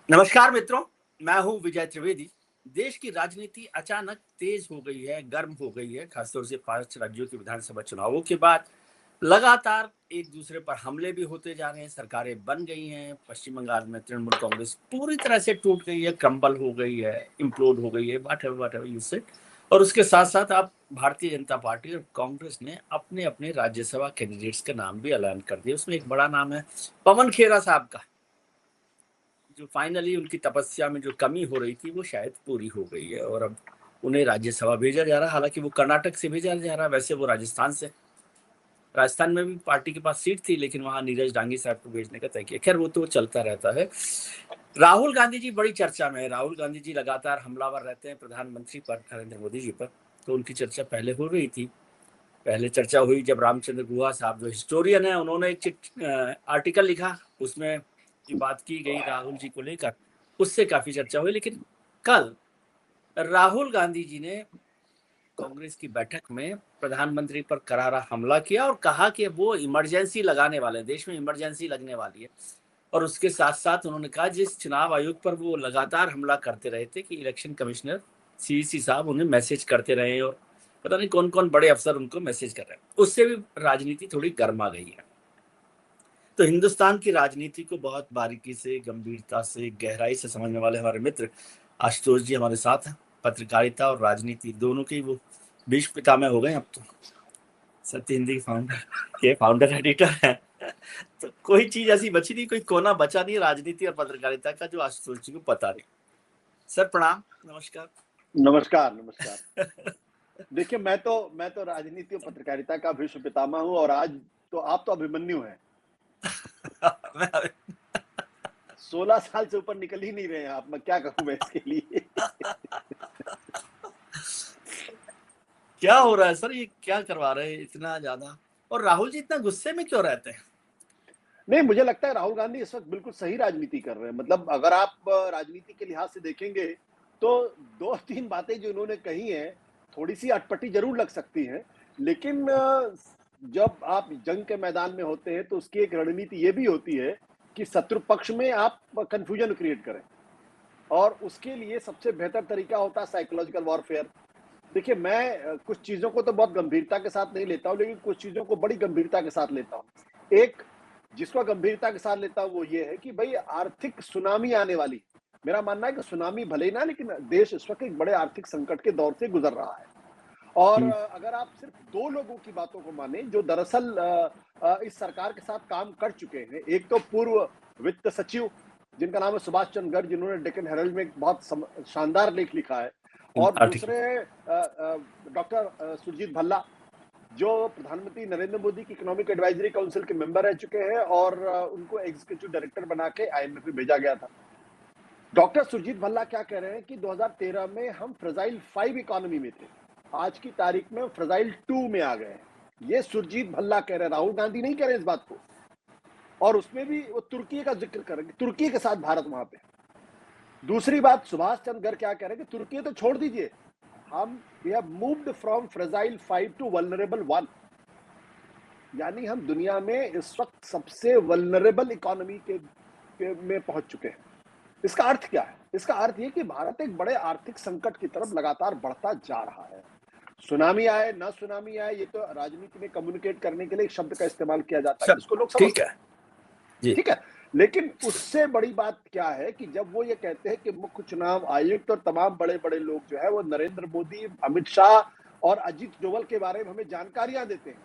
नमस्कार मित्रों, मैं हूं विजय त्रिवेदी। देश की राजनीति अचानक तेज हो गई है, गर्म हो गई है, खासतौर से 5 राज्यों के विधानसभा चुनावों के बाद। लगातार एक दूसरे पर हमले भी होते जा रहे हैं, सरकारें बन गई हैं। पश्चिम बंगाल में तृणमूल कांग्रेस पूरी तरह से टूट गई है, क्रम्बल हो गई है, इम्प्लोड हो गई है, व्हाटएवर यू से। और उसके साथ-साथ अब भारतीय जनता पार्टी और कांग्रेस ने अपने-अपने राज्यसभा कैंडिडेट्स के नाम भी ऐलान कर दिए। उसमें एक बड़ा नाम है पवन खेरा साहब का। जो फाइनली उनकी तपस्या में जो कमी हो रही थी वो शायद पूरी हो गई है और अब उन्हें राज्यसभा भेजा जा रहा है। हालांकि वो कर्नाटक से भेजा जा रहा है, वैसे वो राजस्थान में भी पार्टी के पास सीट थी, लेकिन वहां नीरज डांगी साहब को भेजने का तय किया। खैर वो तो चलता रहता है। राहुल गांधी जी बड़ी चर्चा में है। राहुल गांधी जी लगातार हमलावर रहते हैं प्रधानमंत्री पर, नरेंद्र मोदी जी पर। तो उनकी चर्चा पहले हो रही थी। पहले चर्चा हुई जब रामचंद्र गुहा साहब जो हिस्टोरियन है, उन्होंने एक आर्टिकल लिखा, उसमें जो बात की गई राहुल जी को लेकर, उससे काफी चर्चा हुई। लेकिन कल राहुल गांधी जी ने कांग्रेस की बैठक में प्रधानमंत्री पर करारा हमला किया और कहा कि वो इमरजेंसी लगाने वाले हैं, देश में इमरजेंसी लगने वाली है। और उसके साथ साथ उन्होंने कहा जिस चुनाव आयोग पर वो लगातार हमला करते रहे थे कि इलेक्शन कमिश्नर सीईसी साहब उन्हें मैसेज करते रहे और पता नहीं कौन कौन बड़े अफसर उनको मैसेज कर रहे हैं, उससे भी राजनीति थोड़ी गर्मा गई है। तो हिंदुस्तान की राजनीति को बहुत बारीकी से, गंभीरता से, गहराई से समझने वाले हमारे मित्र आशुतोष जी हमारे साथ हैं। पत्रकारिता और राजनीति दोनों के वो भीष्म पितामह हो गए अब तो। सत्य हिंदी फाउंडर एडिटर है। तो कोई चीज ऐसी बची नहीं, कोई कोना बचा नहीं राजनीति और पत्रकारिता का जो आशुतोष जी को पता नहीं। सर प्रणाम, नमस्कार। नमस्कार नमस्कार। देखिए, मैं तो राजनीति और पत्रकारिता का भीष्म पितामह हूँ और आज तो आप तो अभिमन्यु हैं। 16 साल से ऊपर निकल ही नहीं रहे हैं आप, मैं क्या कहूँ मैं इसके लिए। क्या हो रहा है सर, ये क्या करवा रहे हैं इतना ज्यादा? और राहुल जी इतना गुस्से में क्यों रहते हैं? नहीं, मुझे लगता है राहुल गांधी इस वक्त बिल्कुल सही राजनीति कर रहे हैं। मतलब अगर आप राजनीति के लिहाज से देखेंगे तो 2-3 बातें जो उन्होंने कही हैं, थोड़ी सी अटपटी जरूर लग सकती हैं, लेकिन जब आप जंग के मैदान में होते हैं तो उसकी एक रणनीति ये भी होती है कि शत्रु पक्ष में आप कंफ्यूजन क्रिएट करें, और उसके लिए सबसे बेहतर तरीका होता है साइकोलॉजिकल वॉरफेयर। देखिए, मैं कुछ चीजों को तो बहुत गंभीरता के साथ नहीं लेता हूं, लेकिन कुछ चीजों को बड़ी गंभीरता के साथ लेता हूं। एक जिसको गंभीरता के साथ लेता हूं वो ये है कि भाई आर्थिक सुनामी आने वाली। मेरा मानना है कि सुनामी भले ही ना, लेकिन देश इस वक्त एक बड़े आर्थिक संकट के दौर से गुजर रहा है। और अगर आप सिर्फ 2 लोगों की बातों को माने जो दरअसल इस सरकार के साथ काम कर चुके हैं, एक तो पूर्व वित्त सचिव जिनका नाम है सुभाष चंद्र गर्ग, जिन्होंने डेक्कन हेरल्ड में एक बहुत शानदार लेख लिखा है, और दूसरे डॉक्टर सुरजीत भल्ला, जो प्रधानमंत्री नरेंद्र मोदी की इकोनॉमिक एडवाइजरी काउंसिल के मेंबर रह चुके हैं और उनको एग्जीक्यूटिव डायरेक्टर बना के आईएमएफ में भेजा गया था। डॉक्टर सुरजीत भल्ला क्या कह रहे हैं कि 2013 में हम फ्रजाइल 5 इकोनॉमी में थे, आज की तारीख में फ्रजाइल 2 में आ गए हैं। ये सुरजीत भल्ला कह रहे हैं, राहुल गांधी नहीं कह रहे इस बात को। और उसमें भी वो तुर्की का जिक्र करेंगे, तुर्की के साथ भारत वहां पे। दूसरी बात, सुभाष चंद्र गर्ग क्या कह रहे हैं कि तुर्की तो छोड़ दीजिए, हम we have moved from fragile 5 to vulnerable 1, यानी हम दुनिया में इस वक्त सबसे वल्नरेबल इकोनॉमी में पहुंच चुके हैं। इसका अर्थ क्या है? इसका अर्थ ये कि भारत एक बड़े आर्थिक संकट की तरफ लगातार बढ़ता जा रहा है। सुनामी आए ना सुनामी आए, ये तो राजनीति में कम्युनिकेट करने के लिए एक शब्द का इस्तेमाल किया जाता है जिसको लोग समझते हैं, ठीक है। लेकिन उससे बड़ी बात क्या है कि जब वो ये कहते हैं कि मुख्य चुनाव आयुक्त और तमाम बड़े बड़े लोग जो है वो नरेंद्र मोदी, अमित शाह और अजीत डोभाल के बारे में हमें जानकारियां देते हैं।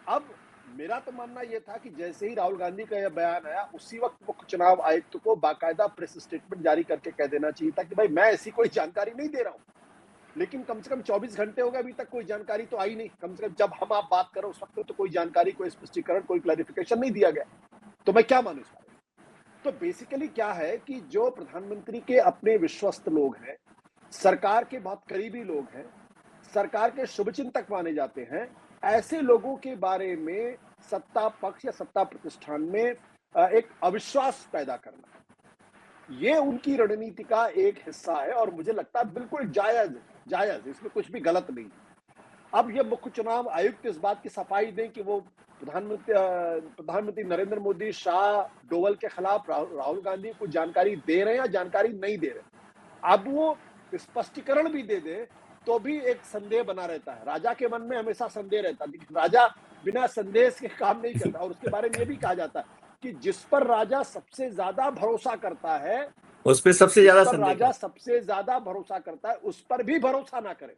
अब मेरा तो मानना यह था कि जैसे ही राहुल गांधी का यह बयान आया, उसी वक्त मुख्य चुनाव आयुक्त को बाकायदा प्रेस स्टेटमेंट जारी करके कह देना चाहिए था कि भाई मैं ऐसी कोई जानकारी नहीं दे रहा हूं। लेकिन कम से कम 24 घंटे हो गए, अभी तक कोई जानकारी तो आई नहीं। कम से कम जब हम आप बात करें उस वक्त तो कोई जानकारी, कोई स्पष्टीकरण, कोई क्लैरिफिकेशन नहीं दिया गया। तो मैं क्या मानूं इस बारे में? तो बेसिकली क्या है कि जो प्रधानमंत्री के अपने विश्वस्त लोग हैं, सरकार के बहुत करीबी लोग हैं, सरकार के शुभचिंतक माने जाते हैं, ऐसे लोगों के बारे में सत्ता पक्ष या सत्ता प्रतिष्ठान में एक अविश्वास पैदा करना, ये उनकी रणनीति का एक हिस्सा है और मुझे लगता है बिल्कुल जायज, इसमें कुछ भी गलत नहीं। अब ये मुख्य चुनाव आयुक्त इस बात की सफाई दें कि वो प्रधानमंत्री नरेंद्र मोदी शाह डोवल के खिलाफ राहुल गांधी कुछ जानकारी दे रहे हैं या जानकारी नहीं दे रहे। अब वो स्पष्टीकरण भी दे दे तो भी एक संदेह बना रहता है, राजा के मन में हमेशा संदेह रहता है, लेकिन राजा बिना संदेह के काम नहीं करता। और उसके बारे में ये भी कहा जाता है कि जिस पर राजा सबसे ज्यादा भरोसा करता है, उस पर सबसे जिस ज्यादा पर संदेह राजा सबसे ज्यादा भरोसा करता है उस पर भी भरोसा ना करे।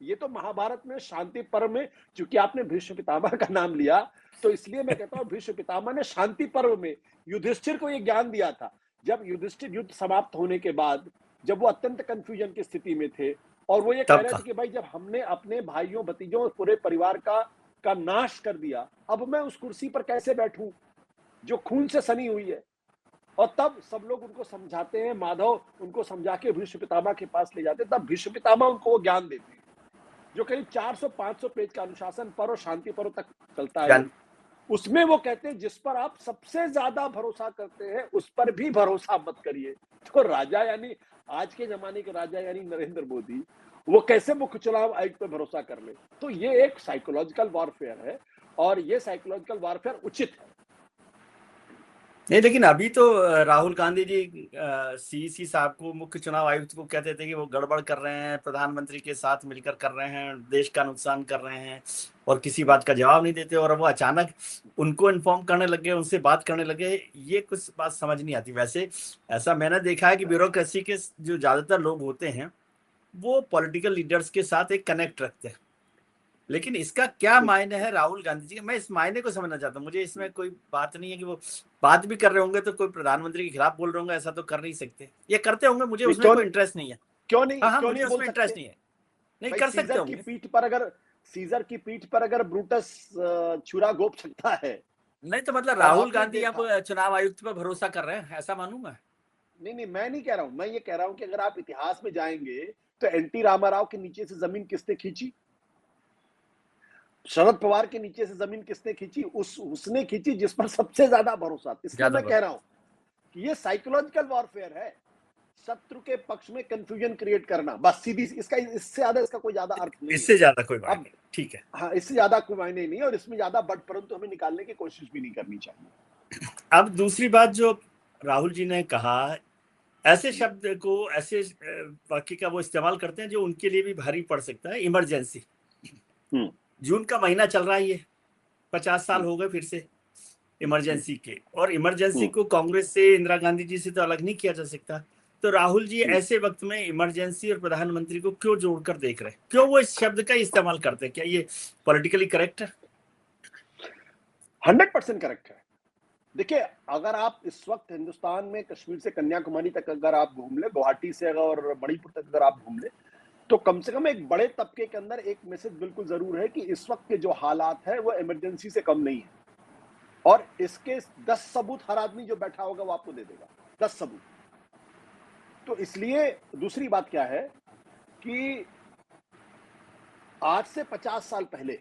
ये तो महाभारत में शांति पर्व में, चूंकि आपने भीष्म पितामह का नाम लिया तो इसलिए मैं कहता हूं भीष्म पितामह ने शांति पर्व में युधिष्ठिर को ये ज्ञान दिया था। जब युधिष्ठिर युद्ध समाप्त होने के बाद, जब वो अत्यंत कंफ्यूजन की स्थिति में थे और वो ये कह तब रहे का थे कि भाई जब हमने अपने भाइयों भतीजों और पूरे परिवार का नाश कर दिया, अब मैं उस कुर्सी पर कैसे बैठूं जो खून से सनी हुई है। और तब सब लोग उनको समझाते हैं, माधव उनको समझा के भीष्म पितामह के पास ले जाते हैं, तब भीष्म पितामह उनको वो ज्ञान देते हैं जो करीब 400-500 पेज का अनुशासन पर्व और शांति पर्व तक चलता है। जान उसमें वो कहते हैं जिस पर आप सबसे ज्यादा भरोसा करते हैं उस पर भी भरोसा मत करिए। तो राजा यानी आज के जमाने के राजा यानी नरेंद्र मोदी, वो कैसे मुख्य चुनाव आयुक्त पर भरोसा कर ले। तो ये एक साइकोलॉजिकल वॉरफेयर है और ये साइकोलॉजिकल वॉरफेयर उचित है। नहीं, लेकिन अभी तो राहुल गांधी जी सीईसी साहब को, मुख्य चुनाव आयुक्त को कहते थे कि वो गड़बड़ कर रहे हैं, प्रधानमंत्री के साथ मिलकर कर रहे हैं, देश का नुकसान कर रहे हैं, और किसी बात का जवाब नहीं देते। और वो अचानक उनको इन्फॉर्म करने लगे, उनसे बात करने लगे। ये कुछ बात समझ नहीं आती। वैसे ऐसा मैंने देखा है कि ब्यूरोक्रेसी के जो ज्यादातर लोग होते हैं वो पॉलिटिकल लीडर्स के साथ एक कनेक्ट रखते हैं, लेकिन इसका क्या मायने है राहुल गांधी जी? मैं इस मायने को समझना चाहता हूँ। मुझे इसमें कोई बात नहीं है कि वो बात भी कर रहे होंगे तो कोई प्रधानमंत्री के खिलाफ बोल रहे होंगे, ऐसा तो कर नहीं सकते। ये करते होंगे, मुझे उसमें कोई इंटरेस्ट नहीं है। क्यों नहीं, हाँ, क्यों मुझे नहीं बोल उसमें सकते इंटरेस्ट नहीं है। नहीं, भाई? कर सकते होंगे। सीजर की पीठ पर अगर ब्रूटस छुरा घोंप सकता है, नहीं तो मतलब और राहुल आपने गांधी अब देखा। चुनाव आयुक्त पर भरोसा कर रहे हैं, ऐसा मानूं मैं? नहीं नहीं, मैं नहीं कह रहा हूं, मैं ये कह रहा हूं कि अगर आप इतिहास में जाएंगे तो एनटी रामाराव के नीचे से जमीन किसने खींची? शरद पवार के नीचे से जमीन किसने खींची? उसने खींची जिस पर सबसे ज्यादा भरोसा। इसलिए ज्यादा मैं कह रहा हूं कि ये साइकोलॉजिकल वॉरफेयर है, शत्रु के पक्ष में कंफ्यूजन क्रिएट करना, बस सीधी। इसका इससे ज्यादा इसका कोई ज्यादा अर्थ नहीं है। इससे ज्यादा कोई बात अब नहीं। ठीक है। हाँ, इससे ज्यादा कोई मायने नहीं है और इसमें ज्यादा बट परंतु हमें निकालने की कोशिश भी नहीं करनी चाहिए। अब दूसरी बात जो राहुल जी ने कहा, ऐसे शब्द को, ऐसे वाक्य का वो इस्तेमाल करते हैं जो उनके लिए भी भारी पड़ सकता है। इमरजेंसी, जून का महीना चल रहा है, ये 50 साल हो गए फिर से इमरजेंसी के, और इमरजेंसी को कांग्रेस से, इंदिरा गांधी जी से तो अलग नहीं किया जा सकता। तो राहुल जी ऐसे वक्त में इमरजेंसी और प्रधानमंत्री को क्यों जोड़कर देख रहे हैं? क्यों वो इस शब्द का इस्तेमाल करते हैं? क्या ये पॉलिटिकली करेक्ट है? 100% करेक्ट है। देखिए, अगर आप इस वक्त हिंदुस्तान में कश्मीर से कन्याकुमारी तक अगर आप घूम ले, गुवाहाटी से और मणिपुर तक अगर आप घूम ले, तो कम से कम एक बड़े तबके के अंदर एक मैसेज बिल्कुल जरूर है कि इस वक्त के जो हालात है वो इमरजेंसी से कम नहीं है। और इसके 10 सबूत हर आदमी जो बैठा होगा वो आपको दे देगा, 10 सबूत। तो इसलिए दूसरी बात क्या है कि आज से 50 साल पहले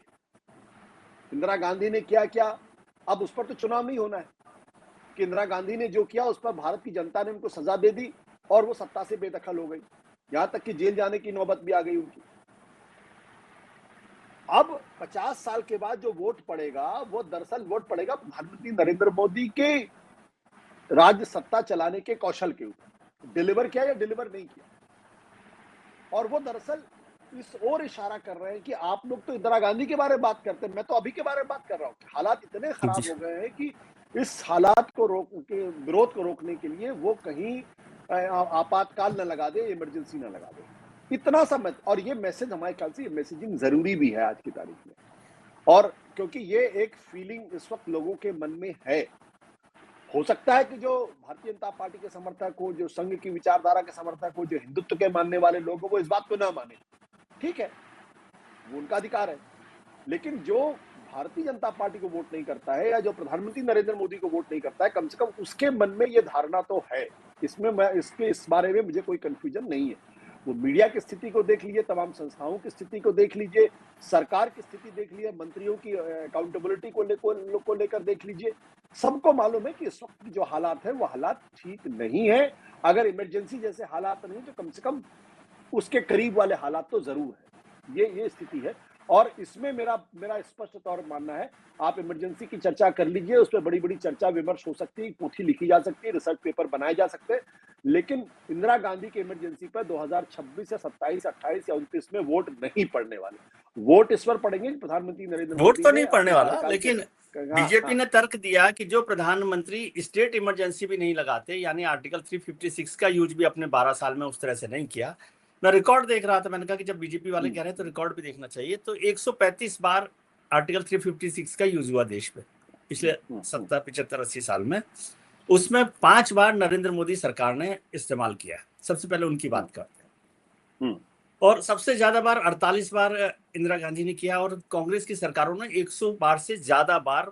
इंदिरा गांधी ने क्या किया, अब उस पर तो चुनाव नहीं होना है कि इंदिरा गांधी ने जो किया उस पर भारत की जनता ने उनको सजा दे दी और वो सत्ता से बेदखल हो गई, यहां तक कि जेल जाने की नौबत भी आ गई उनकी। अब 50 साल के बाद जो वोट पड़ेगा वो दरअसल वोट पड़ेगा प्रधानमंत्री नरेंद्र मोदी के राज्य सत्ता चलाने के कौशल के ऊपर, डिलीवर किया या डिलीवर नहीं किया। और वो दरअसल इस ओर इशारा कर रहे हैं कि आप लोग तो इंदिरा गांधी के बारे में बात करते हैं, मैं तो अभी के बारे में बात कर रहा हूं। हालात इतने खराब हो गए हैं कि इस हालात को विरोध को रोकने के लिए वो कहीं आपातकाल न लगा दे, इमरजेंसी न लगा दे, इतना सा और ये मैसेज हमारे ख्याल से ये मैसेजिंग जरूरी भी है आज की तारीख में। और क्योंकि ये एक फीलिंग इस वक्त लोगों के मन में है, हो सकता है कि जो भारतीय जनता पार्टी के समर्थक हो, जो संघ की विचारधारा के समर्थक हो, जो हिंदुत्व के मानने वाले लोग हो, वो इस बात को ना माने, ठीक है, वो उनका अधिकार है। लेकिन जो भारतीय जनता पार्टी को वोट नहीं करता है या जो प्रधानमंत्री नरेंद्र मोदी को वोट नहीं करता है, कम से कम उसके मन में ये धारणा तो है। इसमें मैं इस बारे में मुझे कोई कंफ्यूजन नहीं है। वो मीडिया की स्थिति को देख लीजिए, तमाम संस्थाओं की स्थिति को देख लीजिए, सरकार की स्थिति देख लीजिए, मंत्रियों की अकाउंटेबिलिटी को लेकर देख लीजिए, सबको मालूम है कि इस वक्त की जो हालात है वो हालात ठीक नहीं है। अगर इमरजेंसी जैसे हालात नहीं तो कम से कम उसके करीब वाले हालात तो जरूर है। ये स्थिति है। और इसमें मेरा मेरा स्पष्ट तौर पर मानना है, आप इमरजेंसी की चर्चा कर लीजिए, उस पे बड़ी-बड़ी चर्चा विमर्श हो सकती है, पोथी लिखी जा सकती है, रिसर्च पेपर बनाए जा सकते हैं, लेकिन इंदिरा गांधी की इमरजेंसी पर 2026 या 27, 28 या 29 में वोट नहीं पड़ने वाले। वोट इस पर पड़ेंगे कि प्रधानमंत्री नरेंद्र वोट मोदी तो ने नहीं पड़ने अपने वाला, कार्यकाल के। लेकिन हाँ, बीजेपी हाँ। ने तर्क दिया कि जो प्रधानमंत्री स्टेट इमरजेंसी भी नहीं लगाते, यानी आर्टिकल 356 का यूज भी अपने 12 साल में उस तरह से नहीं किया। मैं रिकॉर्ड देख रहा था, मैंने कहा कि जब बीजेपी वाले कह रहे हैं तो रिकॉर्ड भी देखना चाहिए। तो 135 बार आर्टिकल 356 का यूज हुआ देश में पिछले 70, 75, 80 साल में। उसमें 5 बार नरेंद्र मोदी सरकार ने इस्तेमाल किया है। सबसे पहले उनकी बात करते हैं। और सबसे ज्यादा बार 48 बार इंदिरा गांधी ने किया, और कांग्रेस की सरकारों ने 100 बार से ज्यादा बार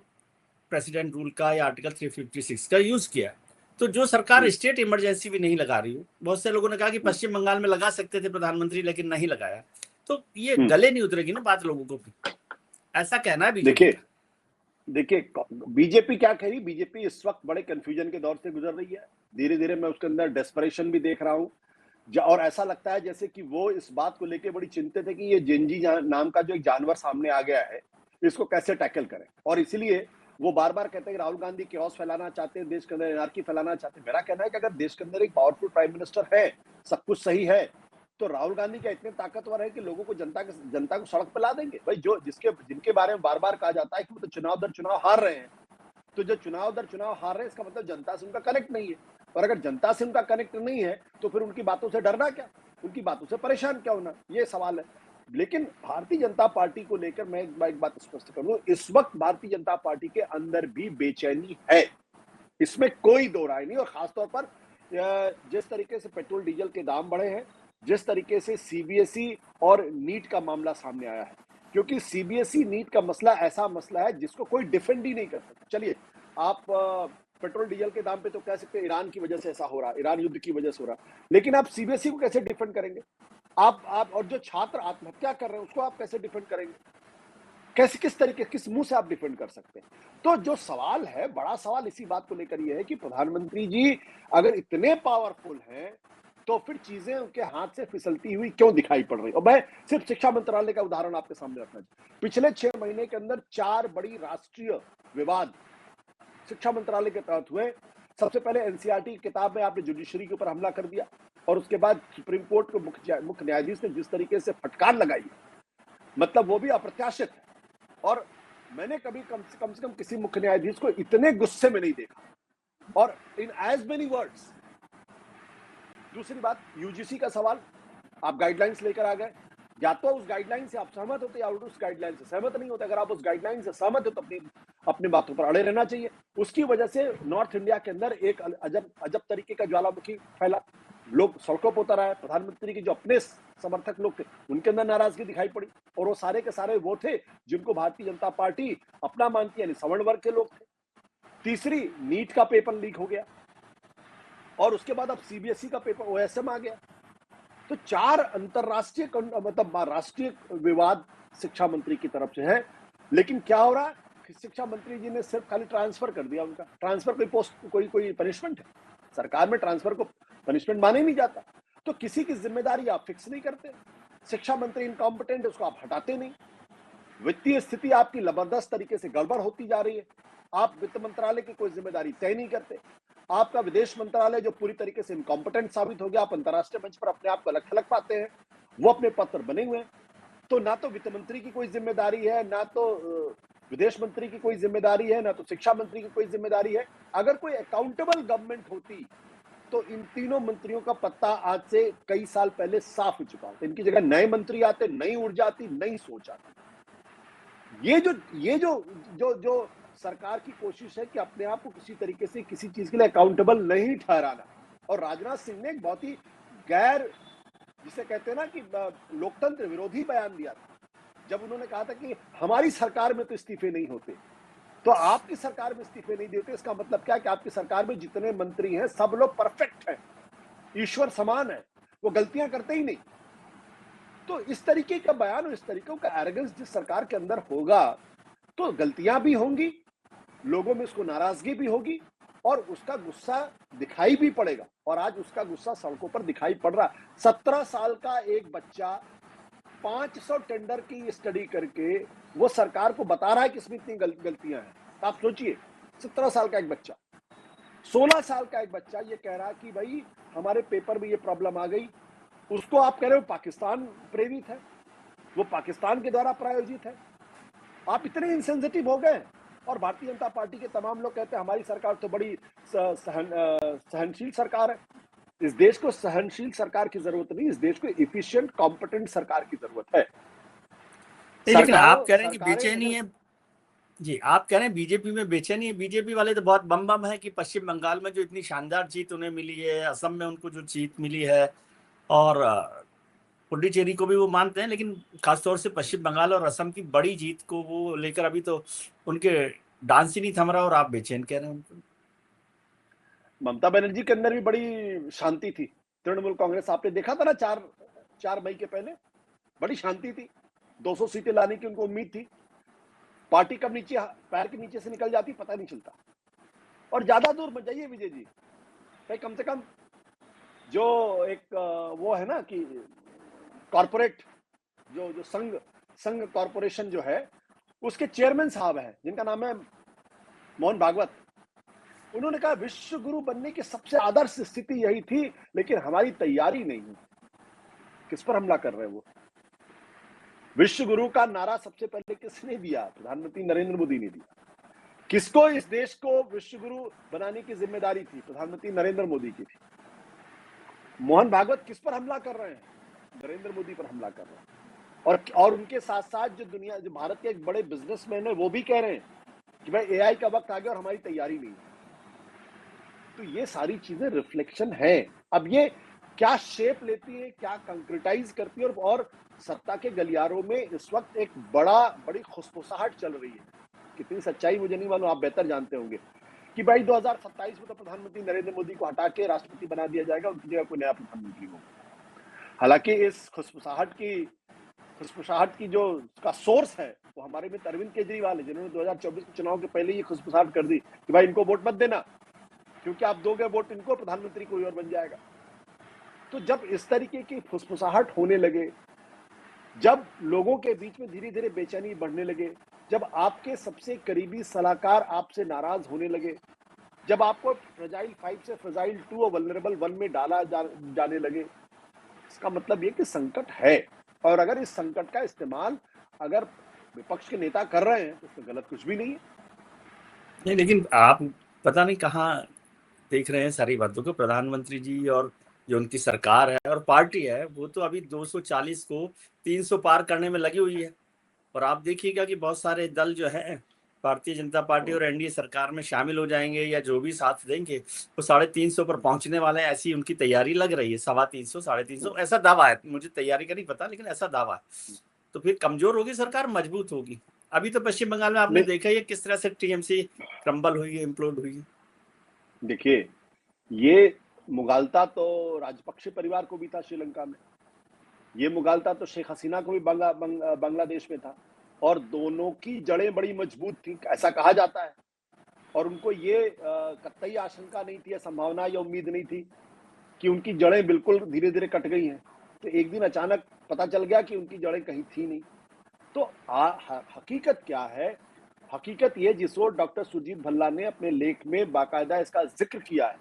प्रेसिडेंट रूल का या आर्टिकल 356 का यूज किया। तो जो सरकार स्टेट इमरजेंसी भी नहीं लगा रही हो, बहुत से लोगों ने कहा कि पश्चिम बंगाल में लगा सकते थे प्रधानमंत्री, लेकिन नहीं लगाया, तो ये गले नहीं उतरेगी ना बात लोगों को भी। ऐसा कहना है बीजेपी का। देखिए बीजेपी क्या कह रही, बीजेपी इस वक्त बड़े कंफ्यूजन के दौर से गुजर रही है। धीरे धीरे मैं उसके अंदर डेस्परेशन भी देख रहा हूँ, और ऐसा लगता है जैसे कि वो इस बात को लेकर बड़ी चिंतित है कि ये जेनजी नाम का जो एक जानवर सामने आ गया है, इसको कैसे टैकल करें। और इसलिए वो बार बार कहते हैं कि राहुल गांधी केओस फैलाना चाहते हैं, देश के अंदर एनार्की फैलाना चाहते हैं। मेरा कहना है कि अगर देश के अंदर एक पावरफुल प्राइम मिनिस्टर है, सब कुछ सही है, तो राहुल गांधी क्या इतने ताकतवर है कि लोगों को जनता को सड़क पर ला देंगे? भाई जो जिनके बारे में बार बार कहा जाता है कि वो तो चुनाव दर चुनाव हार रहे हैं, तो जो चुनाव दर चुनाव हार रहे हैं इसका मतलब जनता से उनका कनेक्ट नहीं है। और अगर जनता से उनका कनेक्ट नहीं है तो फिर उनकी बातों से डरना क्या, उनकी बातों से परेशान क्या होना, ये सवाल है। लेकिन भारतीय जनता पार्टी को लेकर मैं एक बात स्पष्ट कर दूं, इस वक्त भारतीय जनता पार्टी के अंदर भी बेचैनी है, इसमें कोई दो राय नहीं। और खासतौर पर जिस तरीके से पेट्रोल डीजल के दाम बढ़े हैं, जिस तरीके से सीबीएसई और नीट का मामला सामने आया है, क्योंकि सीबीएसई नीट का मसला ऐसा मसला है जिसको कोई डिफेंड ही नहीं कर सकता। चलिए, आप पेट्रोल डीजल के दाम पे तो कह सकते हैं ईरान की वजह से ऐसा हो रहा, ईरान युद्ध की वजह से हो रहा, लेकिन आप सीबीएसई को कैसे डिफेंड करेंगे? आप और जो छात्र आत्महत्या कर रहे हैं उसको आप कैसे डिफेंड करेंगे? कैसे, किस तरीके, किस मुंह से आप डिफेंड कर सकते हैं? तो जो सवाल है, बड़ा सवाल इसी बात को लेकर यह है कि प्रधानमंत्री जी अगर इतने पावरफुल हैं तो फिर चीजें उनके हाथ से फिसलती हुई क्यों दिखाई पड़ रही? और मैं सिर्फ शिक्षा मंत्रालय का उदाहरण आपके सामने रखना चाहिए। पिछले 6 महीने के अंदर 4 बड़ी राष्ट्रीय विवाद शिक्षा मंत्रालय के तहत हुए। सबसे पहले एनसीईआरटी की किताब में आपने जुडिशरी के ऊपर हमला कर दिया, और उसके बाद सुप्रीम कोर्ट को मुख्य न्यायाधीश ने जिस तरीके से फटकार लगाई, मतलब वो भी अप्रत्याशित है। और मैंने कभी कम से कम किसी मुख्य न्यायाधीश को इतने गुस्से में नहीं देखा, और इन एज मेनी वर्ड्स। दूसरी बात, यूजीसी का सवाल, आप गाइडलाइंस लेकर आ गए, या तो उस गाइडलाइन से आप सहमत होते या उस गाइडलाइन से सहमत नहीं होते। अगर आप उस गाइडलाइन से सहमत हो तो अपनी बातों पर अड़े रहना चाहिए। उसकी वजह से नॉर्थ इंडिया के अंदर एक अजब तरीके का ज्वालामुखी फैला, लोग सड़कों पर उतर आए। प्रधानमंत्री के जो अपने समर्थक लोग थे उनके अंदर नाराजगी दिखाई पड़ी, और वो सारे के सारे वो थे जिनको भारतीय जनता पार्टी अपना मानती है, यानी सवर्ण वर्ग के लोग थे। तीसरी, नीट का पेपर लीक हो गया, और उसके बाद अब सीबीएसई का पेपर ओएसएम आ गया। तो 4 अंतरराष्ट्रीय मतलब राष्ट्रीय विवाद शिक्षा मंत्री की तरफ से है। लेकिन क्या हो रहा है, शिक्षा मंत्री जी ने सिर्फ खाली ट्रांसफर कर दिया। उनका ट्रांसफर कोई पोस्ट, कोई पनिशमेंट है? सरकार में ट्रांसफर को पनिशमेंट माने नहीं जाता। तो किसी की जिम्मेदारी आप फिक्स नहीं करते। शिक्षा मंत्री इनकॉम्पिटेंट, उसको आप हटाते नहीं। वित्तीय स्थिति आपकी जबरदस्त तरीके से गड़बड़ होती जा रही है, आप वित्त मंत्रालय की कोई जिम्मेदारी तय नहीं करते। आपका विदेश मंत्रालय जो पूरी तरीके से इनकॉम्पिटेंट साबित हो गया, आप अंतरराष्ट्रीय मंच पर अपने आप को अलग थलग पाते हैं, वो अपने पद पर बने हुए हैं। तो ना तो वित्त मंत्री की कोई जिम्मेदारी है, ना तो विदेश मंत्री की कोई जिम्मेदारी है, ना तो शिक्षा मंत्री की कोई जिम्मेदारी है। अगर कोई अकाउंटेबल गवर्नमेंट होती तो इन तीनों मंत्रियों का पत्ता आज से कई साल पहले साफ हो चुका होता। इनकी जगह नए मंत्री आते, नई ऊर्जा आती, नई सोच आती। ये जो सरकार की कोशिश है कि अपने आप को किसी तरीके से किसी चीज के लिए अकाउंटेबल नहीं ठहराना। और राजनाथ सिंह ने एक बहुत ही गैर, जिसे कहते हैं ना कि लोकतंत्र विरोधी बयान दिया था, जब उन्होंने कहा था कि हमारी सरकार में तो इस्तीफे नहीं होते। तो आपकी सरकार में इस्तीफे नहीं देते, इसका मतलब क्या है कि आपकी सरकार में जितने मंत्री हैं सब लोग परफेक्ट हैं, ईश्वर समान है, वो गलतियां करते ही नहीं। तो इस तरीके का बयान और इस तरीके का एरोगेंस जिस सरकार के अंदर होगा तो गलतियां भी होंगी, लोगों में उसको नाराजगी भी होगी, और उसका गुस्सा दिखाई भी पड़ेगा। और आज उसका गुस्सा सड़कों पर दिखाई पड़ रहा। 17 साल का एक बच्चा 500 टेंडर की स्टडी करके वो सरकार को बता रहा है कि इसमें इतनी गलतियां हैं। तो आप सोचिए, 17 साल का एक बच्चा, 16 साल का एक बच्चा ये कह रहा है कि भाई हमारे पेपर में ये प्रॉब्लम आ गई। उसको आप कह रहे हो पाकिस्तान प्रेरित है, वो पाकिस्तान के द्वारा प्रायोजित है। आप इतने इंसेंसिटिव हो गए। और भारतीय जनता पार्टी के तमाम लोग कहते हैं हमारी सरकार तो बड़ी सहनशील सरकार है। इस देश को सहनशील सरकार की जरूरत नहीं, इस देश को एफिशिएंट कॉम्पिटेंट सरकार की जरूरत है। लेकिन आप कह रहे हैं कि सरकारें बेचैनी है जी, आप कह रहे हैं बीजेपी में बेचैनी है। बीजेपी वाले तो बहुत बम बम है कि पश्चिम बंगाल में जो इतनी शानदार जीत उन्हें मिली है, असम में उनको जो जीत मिली है, और पुडुचेरी को भी वो मानते हैं, लेकिन खासतौर से पश्चिम बंगाल और असम की बड़ी जीत को वो लेकर अभी तो उनके डांस ही नहीं थम रहा, और आप बेचैन कह रहे हैं उनको। ममता बनर्जी के अंदर भी बड़ी शांति थी। तृणमूल कांग्रेस आपने देखा था ना, 4 मई के पहले बड़ी शांति थी। 200 सीटें लाने की उनको उम्मीद थी। पार्टी कब नीचे पैर के नीचे से निकल जाती पता नहीं चलता। और ज्यादा दूर मत जाइए विजय जी, भाई कम से कम जो एक वो है ना कि कॉर्पोरेट जो संघ कॉर्पोरेशन जो है, उसके चेयरमैन साहब हैं जिनका नाम है मोहन भागवत। उन्होंने कहा विश्व गुरु बनने की सबसे आदर्श स्थिति यही थी, लेकिन हमारी तैयारी नहीं हुई। किस पर हमला कर रहे हैं वो? विश्व गुरु का नारा सबसे पहले किसने दिया? प्रधानमंत्री नरेंद्र मोदी ने दिया। किसको इस देश को विश्व गुरु बनाने की जिम्मेदारी थी? प्रधानमंत्री नरेंद्र मोदी की थी। मोहन भागवत किस पर हमला कर रहे हैं? नरेंद्र मोदी पर हमला कर रहे हैं। और उनके साथ साथ जो भारत के एक बड़े बिजनेसमैन है वो भी कह रहे हैं कि भाई एआई का वक्त आ गया और हमारी तैयारी नहीं है। तो ये सारी चीजें रिफ्लेक्शन है। अब ये क्या शेप लेती है, क्या कंक्रिटाइज करती है, और सत्ता के गलियारों में इस वक्त एक बड़ी खुसफुसाहट चल रही है। कितनी सच्चाई मुझे नहीं मालूम, आप बेहतर जानते होंगे कि भाई 2027 में तो प्रधानमंत्री नरेंद्र मोदी को हटा के राष्ट्रपति बना दिया जाएगा, उनकी जगह कोई नया प्रधानमंत्री होगा। हालांकि इस खुसफुसाहट की जो का सोर्स है वो हमारे मित्र अरविंद केजरीवाल है, जिन्होंने 2024 के चुनाव के पहले ही खुसफुसाहट कर दी कि भाई इनको वोट मत देना, क्योंकि आप दोगे वोट इनको, प्रधानमंत्री कोई और बन जाएगा। तो जब इस तरीके की फुसफुसाहट होने लगे, जब लोगों के बीच में धीरे धीरे बेचैनी बढ़ने लगे, जब आपके सबसे करीबी सलाहकार आपसे नाराज होने लगे, जब आपको फ्रजाइल 5 से फ्रजाइल 2 और वल्नरेबल 1 में डाला जाने लगे, इसका मतलब ये कि संकट है। और अगर इस संकट का इस्तेमाल अगर विपक्ष के नेता कर रहे हैं तो उसमें गलत कुछ भी नहीं है। नहीं, लेकिन आप पता नहीं कहाँ देख रहे हैं सारी बातों को। प्रधानमंत्री जी और जो उनकी सरकार है और पार्टी है, वो तो अभी 240 को 300 पार करने में लगी हुई है। और आप देखिएगा कि बहुत सारे दल जो है भारतीय जनता पार्टी और एनडीए सरकार में शामिल हो जाएंगे, या जो भी साथ देंगे वो 350 पर पहुंचने वाले हैं, ऐसी उनकी तैयारी लग रही है। 350, 350 ऐसा दावा है, मुझे तैयारी का नहीं पता, लेकिन ऐसा दावा है। तो फिर कमजोर होगी सरकार, मजबूत होगी। अभी तो पश्चिम बंगाल में आपने देखा है किस तरह से टीएमसी क्रम्बल हुई है, इम्प्लोड हुई है। देखिए, ये मुगालता तो राजपक्षे परिवार को भी था श्रीलंका में, ये मुगालता तो शेख हसीना को भी बांग्लादेश में था, और दोनों की जड़ें बड़ी मजबूत थी, ऐसा कहा जाता है। और उनको ये कतई आशंका नहीं थी, संभावना या उम्मीद नहीं थी कि उनकी जड़ें बिल्कुल धीरे धीरे कट गई हैं। तो एक दिन अचानक पता चल गया कि उनकी जड़ें कहीं थी नहीं। तो हकीकत क्या है? हकीकत ये, जिस ओर डॉक्टर सुजीत भल्ला ने अपने लेख में बाकायदा इसका जिक्र किया है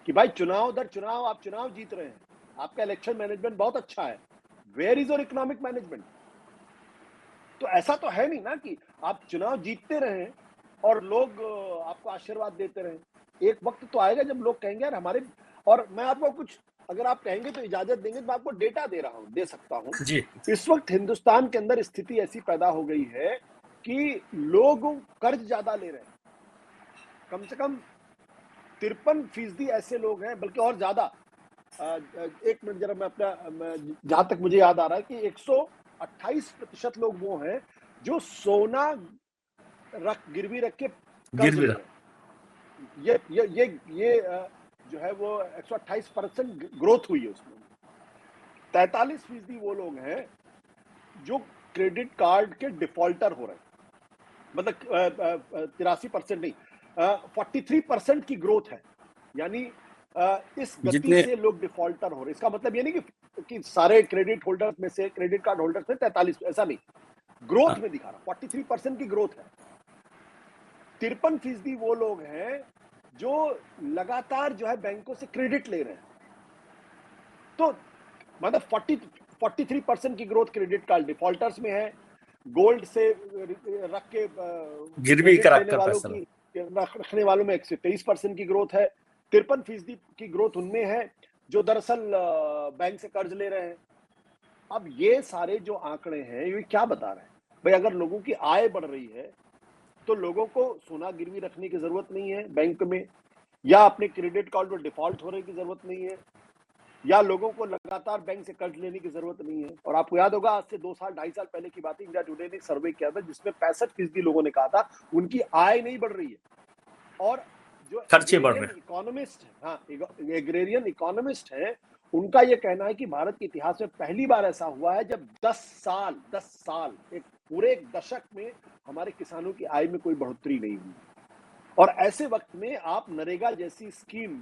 कि भाई चुनाव दर चुनाव आप चुनाव जीत रहे हैं, आपका इलेक्शन मैनेजमेंट बहुत अच्छा है, where is your economic management? तो ऐसा तो है नहीं ना कि आप चुनाव जीतते रहे और लोग आपको आशीर्वाद देते रहे। एक वक्त तो आएगा जब लोग कहेंगे यार हमारे, और मैं आपको कुछ, अगर आप कहेंगे तो इजाजत देंगे तो मैं आपको डेटा दे सकता हूं जी। इस वक्त हिंदुस्तान के अंदर स्थिति ऐसी पैदा हो गई है कि लोग कर्ज ज्यादा ले रहे हैं। कम से कम 53% ऐसे लोग हैं, बल्कि और ज्यादा। एक मिनट जरा, मैं अपना, जहां तक मुझे याद आ रहा है कि 128% लोग वो हैं जो सोना गिरवी रख के कर्ज ले रहे हैं। ये जो है वो 128% ग्रोथ हुई है उसमें। 43% वो लोग हैं जो क्रेडिट कार्ड के डिफॉल्टर हो रहे हैं, मतलब 83% नहीं, 43% की ग्रोथ है। यानी इस गति जितने से लोग डिफॉल्टर हो रहे। इसका मतलब ये नहीं कि सारे क्रेडिट होल्डर्स में से, क्रेडिट कार्ड होल्डर्स में 43, ऐसा नहीं, ग्रोथ हाँ, में दिखा रहा, 43% की ग्रोथ है। 53% वो लोग हैं जो लगातार जो है बैंकों से क्रेडिट ले रहे हैं। तो मतलब 43% की ग्रोथ क्रेडिट कार्ड डिफॉल्टर्स में है। गोल्ड से रख के गिरवी का क्रेडिट रख लेने कर वालों पैसा लो। की, रखने वालों में 123% की ग्रोथ है। 53% की ग्रोथ उनमें है जो दरअसल बैंक से कर्ज ले रहे हैं। अब ये सारे जो आंकड़े हैं ये क्या बता रहे हैं भाई? अगर लोगों की आय बढ़ रही है तो लोगों को सोना गिरवी रखने की जरूरत नहीं है बैंक में, या अपने क्रेडिट कार्ड में डिफॉल्ट होने की जरूरत नहीं है, या लोगों को लगातार बैंक से कर्ज लेने की जरूरत नहीं है। और आपको याद होगा आज से 2 साल 2.5 साल पहले की बात है, इंडिया टुडे ने एक सर्वे किया था जिसमें 65% लोगों ने कहा था उनकी आय नहीं बढ़ रही है। और जो खर्चे बढ़ एग्रेरियन रहे इकोनॉमिस्ट है, हाँ, एग्रेरियन इकोनॉमिस्ट है, उनका यह कहना है कि भारत के इतिहास में पहली बार ऐसा हुआ है जब 10 साल एक पूरे एक दशक में हमारे किसानों की आय में कोई बढ़ोतरी नहीं हुई। और ऐसे वक्त में आप नरेगा जैसी स्कीम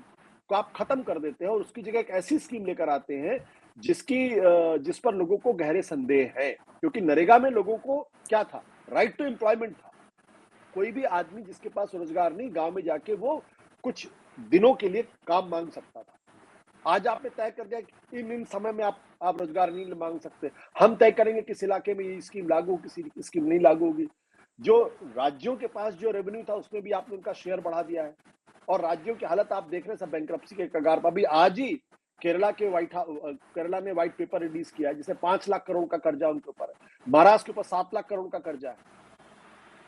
को आप खत्म कर देते हैं और उसकी जगह एक ऐसी स्कीम लेकर आते हैं जिस पर लोगों को गहरे संदेह है। क्योंकि नरेगा में लोगों को क्या था? राइट टू एम्प्लॉयमेंट था। कोई भी आदमी जिसके पास रोजगार नहीं, गांव में जाके वो कुछ दिनों के लिए काम मांग सकता था। आज आपने तय कर दिया कि इन समय में आप रोजगार नहीं मांग सकते। हम तय करेंगे किस इलाके में ये स्कीम लागू, किसी स्कीम नहीं लागू होगी। जो राज्यों के पास जो रेवेन्यू था उसमें भी आपने उनका शेयर बढ़ा दिया है। और राज्यों की हालत आप देख रहे हैं, सब बैंक्रप्सी के कगार पर। अभी आज ही केरला ने व्हाइट पेपर रिलीज किया है जिसमें 5 लाख करोड़ का कर्जा उनके ऊपर है। महाराष्ट्र के ऊपर 7 लाख करोड़ का कर्जा है।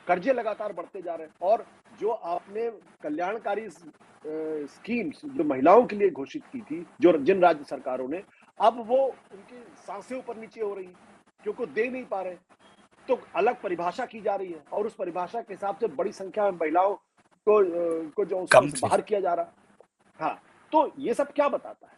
कर्जे लगातार बढ़ते जा रहे हैं। और जो आपने कल्याणकारी स्कीम्स जो महिलाओं के लिए घोषित की थी, जो जिन राज्य सरकारों ने, अब वो उनकी सांसें ऊपर नीचे हो रही क्योंकि दे नहीं पा रहे। तो अलग परिभाषा की जा रही है और उस परिभाषा के हिसाब से बड़ी संख्या में महिलाओं को जो उसमें कम से थी। बाहर किया जा रहा है। हाँ, तो ये सब क्या बताता है?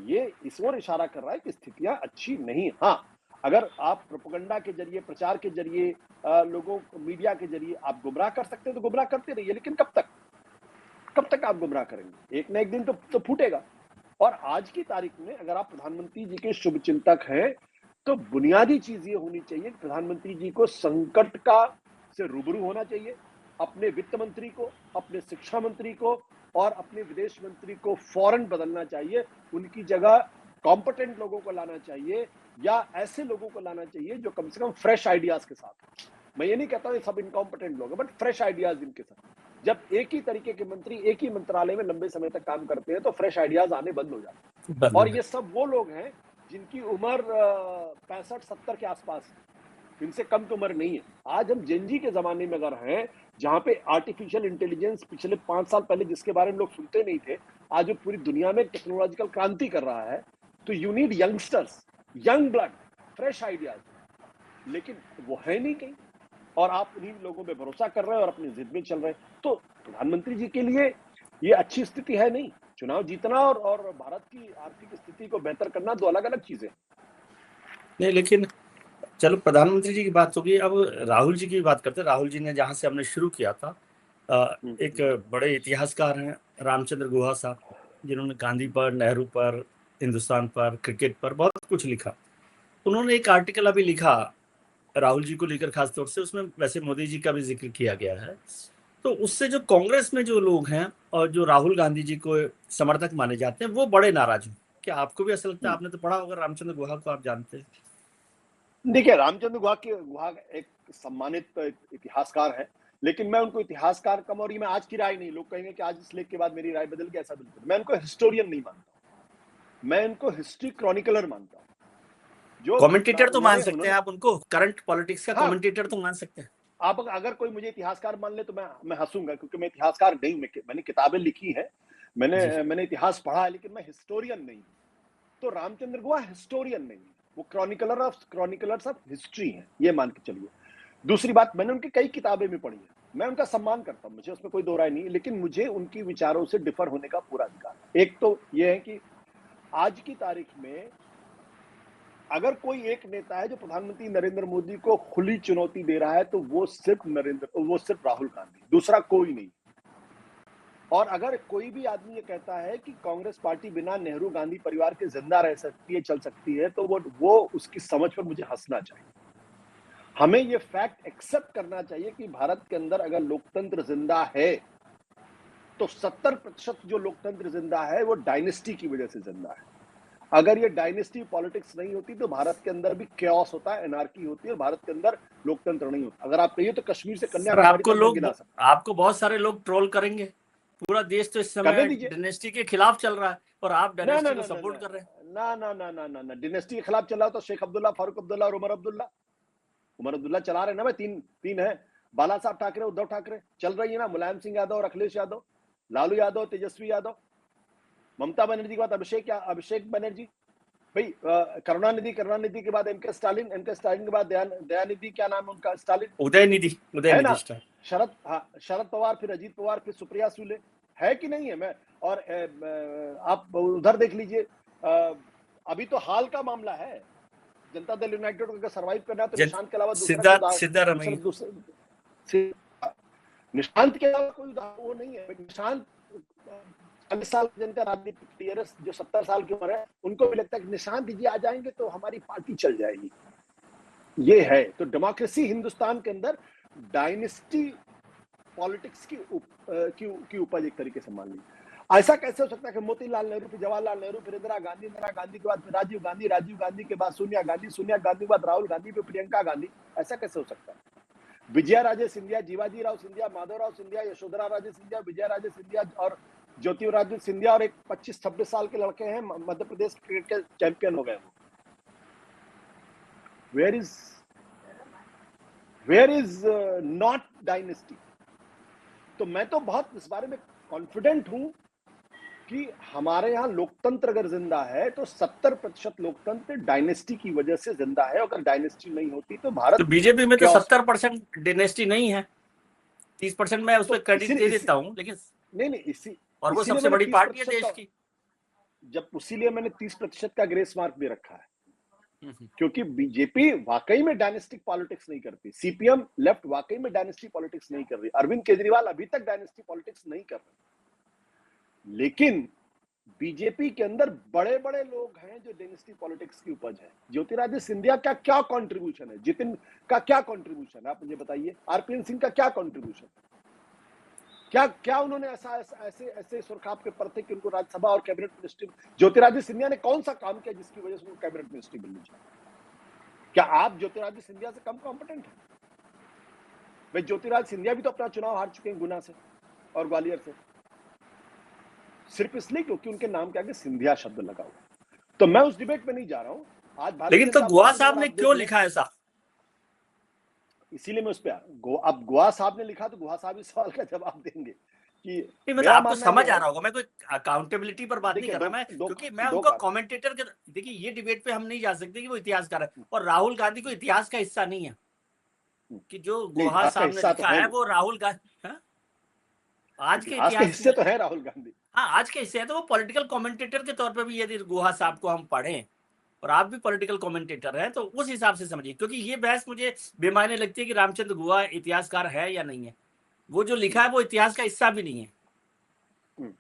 ये इस ओर इशारा कर रहा है कि स्थितियां अच्छी नहीं। हाँ, अगर आप प्रोपेगेंडा के जरिए, प्रचार के जरिए, लोगों को मीडिया के जरिए आप गुमराह कर सकते हैं तो गुमराह करते रहिए, लेकिन कब तक आप गुमराह करेंगे? एक ना एक दिन तो फूटेगा। और आज की तारीख में अगर आप प्रधानमंत्री जी के शुभचिंतक हैं तो बुनियादी चीज ये होनी चाहिए कि प्रधानमंत्री जी को संकट का से रूबरू होना चाहिए। अपने वित्त मंत्री को, अपने शिक्षा मंत्री को और अपने विदेश मंत्री को फौरन बदलना चाहिए। उनकी जगह कॉम्पिटेंट लोगों को लाना चाहिए, या ऐसे लोगों को लाना चाहिए जो कम से कम फ्रेश आइडियाज के साथ। मैं ये नहीं कहता हूँ ये सब इनकॉम्पिटेंट लोग हैं, बट फ्रेश आइडियाज इनके साथ। जब एक ही तरीके के मंत्री एक ही मंत्रालय में लंबे समय तक काम करते हैं तो फ्रेश आइडियाज आने बंद हो जाते हैं। और ये सब वो लोग हैं जिनकी उम्र 65-70 के आसपास है, इनसे कम तो उम्र नहीं है। आज हम जेनजी के जमाने में अगर हैं, जहां पे आर्टिफिशियल इंटेलिजेंस पिछले 5 साल पहले जिसके बारे में लोग सुनते नहीं थे, आज वो पूरी दुनिया में टेक्नोलॉजिकल क्रांति कर रहा है। तो you need youngsters, young blood, fresh ideas, लेकिन वो है नहीं कहीं। और आप उन्हीं लोगों पे भरोसा कर रहे हैं और अपनी जिद में चल रहे हैं। तो प्रधानमंत्री जी के लिए ये अच्छी स्थिति है नहीं। चुनाव जीतना और भारत की आर्थिक स्थिति को बेहतर करना दो अलग अलग चीजें। नहीं, लेकिन चलो प्रधानमंत्री जी की बात होगी, अब राहुल जी की बात करते हैं। राहुल जी ने जहां से हमने शुरू किया था, एक बड़े इतिहासकार हैं रामचंद्र गुहा साहब, जिन्होंने गांधी पर, नेहरू पर, हिंदुस्तान पर, क्रिकेट पर बहुत कुछ लिखा। उन्होंने एक आर्टिकल अभी लिखा राहुल जी को लेकर खास तौर से, उसमें वैसे मोदी जी का भी जिक्र किया गया है। तो उससे जो कांग्रेस में जो लोग हैं और जो राहुल गांधी जी को समर्थक माने जाते हैं वो बड़े नाराज हैं। क्या आपको भी ऐसा लगता है? आपने तो पढ़ा होगा रामचंद्र गुहा को, आप जानते हैं। देखिए, रामचंद्र गुहा एक सम्मानित इतिहासकार है, लेकिन मैं उनको इतिहासकार कम, और ये मैं आज की राय नहीं, लोग कहेंगे कि आज इस लेख के बाद मेरी राय बदल गई, ऐसा बिल्कुल। मैं उनको हिस्टोरियन नहीं मानता, मैं इनको हिस्ट्री क्रॉनिकलर मानता हूँ। जो कमेंटेटर तो मान सकते उन्होंने हैं आप उनको, करंट पॉलिटिक्स का हाँ, कमेंटेटर तो मान सकते हैं। आप अगर कोई मुझे इतिहासकार मान ले तो मैं हंसूंगा, क्योंकि मैं इतिहासकार नहीं, मैंने किताबें लिखी है, जी। मैंने इतिहास पढ़ा है, लेकिन मैं हिस्टोरियन नहीं। तो रामचंद्र गुहा हिस्टोरियन नहीं, वो क्रॉनिकलर्स ऑफ हिस्ट्री हैं, ये मान के चलिए। दूसरी बात, मैंने उनकी कई किताबें भी पढ़ी है, मैं उनका सम्मान करता हूं, मुझे उसमें कोई दो राय नहीं, लेकिन मुझे उनकी विचारों से डिफर होने का पूरा अधिकार है। एक तो यह है कि आज की तारीख में अगर कोई एक नेता है जो प्रधानमंत्री नरेंद्र मोदी को खुली चुनौती दे रहा है तो वो सिर्फ राहुल गांधी, दूसरा कोई नहीं। और अगर कोई भी आदमी ये कहता है कि कांग्रेस पार्टी बिना नेहरू गांधी परिवार के जिंदा रह सकती है, चल सकती है, तो वो उसकी समझ पर मुझे हंसना चाहिए। हमें ये फैक्ट एक्सेप्ट करना चाहिए कि भारत के अंदर अगर लोकतंत्र जिंदा है तो 70% जो लोकतंत्र जिंदा है वो डायनेस्टी की वजह से जिंदा है। अगर ये डायनेस्टी पॉलिटिक्स नहीं होती तो भारत के अंदर भी कैओस होता है, एनार्की होती है, भारत के अंदर लोकतंत्र नहीं होता। अगर आप कहिए तो कश्मीर से सर कन्याकुमारी तक मैं गिना सकता हूं। आपको बहुत सारे लोग ट्रोल करेंगे। पूरा देश तो इस करने समय दीजिए। डायनेस्टी के खिलाफ चल रहा है और आप ना ना डायनेस्टी को ना ना सपोर्ट कर रहे हैं। ना ना ना ना ना ना डिनेस्टी के खिलाफ चल रहा हो तो शेख अब्दुल्ला, फारूक अब्दुल्ला और उमर अब्दुल्ला चला रहे ना भाई। तीन तीन है, बाला साहब ठाकरे, उद्धव ठाकरे चल रही है ना, मुलायम सिंह यादव और अखिलेश यादव, लालू यादव, तेजस्वी यादव, ममता बनर्जी के बाद अभिषेक बनर्जी भाई, करुणानिधि के बाद एमके स्टालिन के बाद दयानिधि, क्या नाम है उनका, स्टालिन, है ना, उदयनिधि स्टालिन। शरद पवार, फिर अजीत पवार, फिर सुप्रिया सुले, है कि नहीं है? मैं और आप उधर देख लीजिए, अभी तो हाल का मामला है, जनता दल यूनाइटेड को अगर सर्वाइव करना है तो निशांत के अलावा निशांत के अलावा कोई वो नहीं है। निशांत 40 साल जिनका राजनीतिक टीआरएस, जो 70 साल की उम्र है, उनको भी लगता है कि निशांत जी आ जाएंगे तो हमारी पार्टी चल जाएगी। ये है तो डेमोक्रेसी हिंदुस्तान के अंदर डायनेस्टी पॉलिटिक्स की उपज एक तरीके से मान ली। ऐसा कैसे हो सकता है कि मोतीलाल नेहरू, फिर जवाहरलाल नेहरू, फिर इंदिरा गांधी के बाद फिर राजीव गांधी के बाद सोनिया गांधी के बाद राहुल गांधी, फिर प्रियंका गांधी, ऐसा कैसे हो सकता है? विजया राजे सिंधिया, जीवाजी राव सिंधिया, माधवराव सिंधिया, यशोधरा राजे सिंधिया, विजया राजे सिंधिया और ज्योतिरादित्य सिंधिया और एक 25-26 साल के लड़के हैं, मध्य प्रदेश क्रिकेट के चैंपियन हो गए वो। Where is not dynasty? तो मैं तो बहुत इस बारे में कॉन्फिडेंट हूं कि हमारे यहाँ लोकतंत्र अगर जिंदा है तो 70% लोकतंत्र डायनेस्टी की वजह से जिंदा है। अगर डायनेस्टी नहीं होती तो भारत, तो बीजेपी में तो 70% डायनेस्टी नहीं है, 30% मैं उस पर क्रेडिट दे देता हूँ, लेकिन नहीं इसी और वो सबसे बड़ी पार्टी है देश की। जब उसीलिए मैंने 30% का ग्रेस मार्क भी रखा है, क्योंकि बीजेपी वाकई में डायनेस्टिक पॉलिटिक्स नहीं करती, सीपीएम लेफ्ट वाकई में डायनेस्टी पॉलिटिक्स नहीं कर रही, अरविंद केजरीवाल अभी तक डायनेस्टी पॉलिटिक्स नहीं कर रहे। लेकिन बीजेपी के अंदर बड़े बड़े लोग हैं जो डायनेस्टी पॉलिटिक्स की उपज है। ज्योतिरादित्य सिंधिया का क्या कंट्रीब्यूशन है, जितिन का क्या कंट्रीब्यूशन है, आप मुझे बताइए। आरपीएन सिंह का क्या कंट्रीब्यूशन है? क्या उन्होंने ऐसे सुरखाब के पर थे कि उनको राज्यसभा और कैबिनेट मिनिस्ट्री, ज्योतिरादित्य सिंधिया ने कौन सा काम किया जिसकी वजह से उनको कैबिनेट मिनिस्ट्री मिलनी चाहिए? क्या आप ज्योतिरादित्य सिंधिया से कम कॉम्पिटेंट हैं? भाई ज्योतिरादित्य सिंधिया भी तो अपना चुनाव हार चुके हैं गुना से और ग्वालियर से, सिर्फ इसलिए क्योंकि उनके नाम के आगे सिंधिया शब्द लगा हुआ। तो मैं उस डिबेट में नहीं जा रहा हूं आज। लेकिन तो गुहा साहब ने क्यों लिखा ऐसा? इसीलिए मैं उस पर अब गुहा साहब ने लिखा तो गुहा साहब इस सवाल का जवाब देंगे कि मतलब आपको समझ आ रहा होगा। मैं कोई अकाउंटेबिलिटी पर बात नहीं कर रहा मैं, क्योंकि मैं उनको कमेंटेटर के, देखिए ये डिबेट पे हम नहीं जा सकते कि वो इतिहासकार है, और राहुल गांधी को इतिहास का हिस्सा नहीं है कि जो गुहा साहब ने लिखा है वो राहुल गांधी आज के इतिहास के हिस्से तो है राहुल गांधी। हाँ, आज के हिस्से है, तो वो पॉलिटिकल कमेंटेटर के तौर पे भी यदि गुहा साहब को हम पढ़ें, और आप भी पॉलिटिकल कमेंटेटर हैं, तो उस हिसाब से समझिए। क्योंकि ये बहस मुझे बेमायने लगती है कि रामचंद्र गुहा इतिहासकार है या नहीं है। वो जो लिखा है वो इतिहास का हिस्सा भी नहीं है।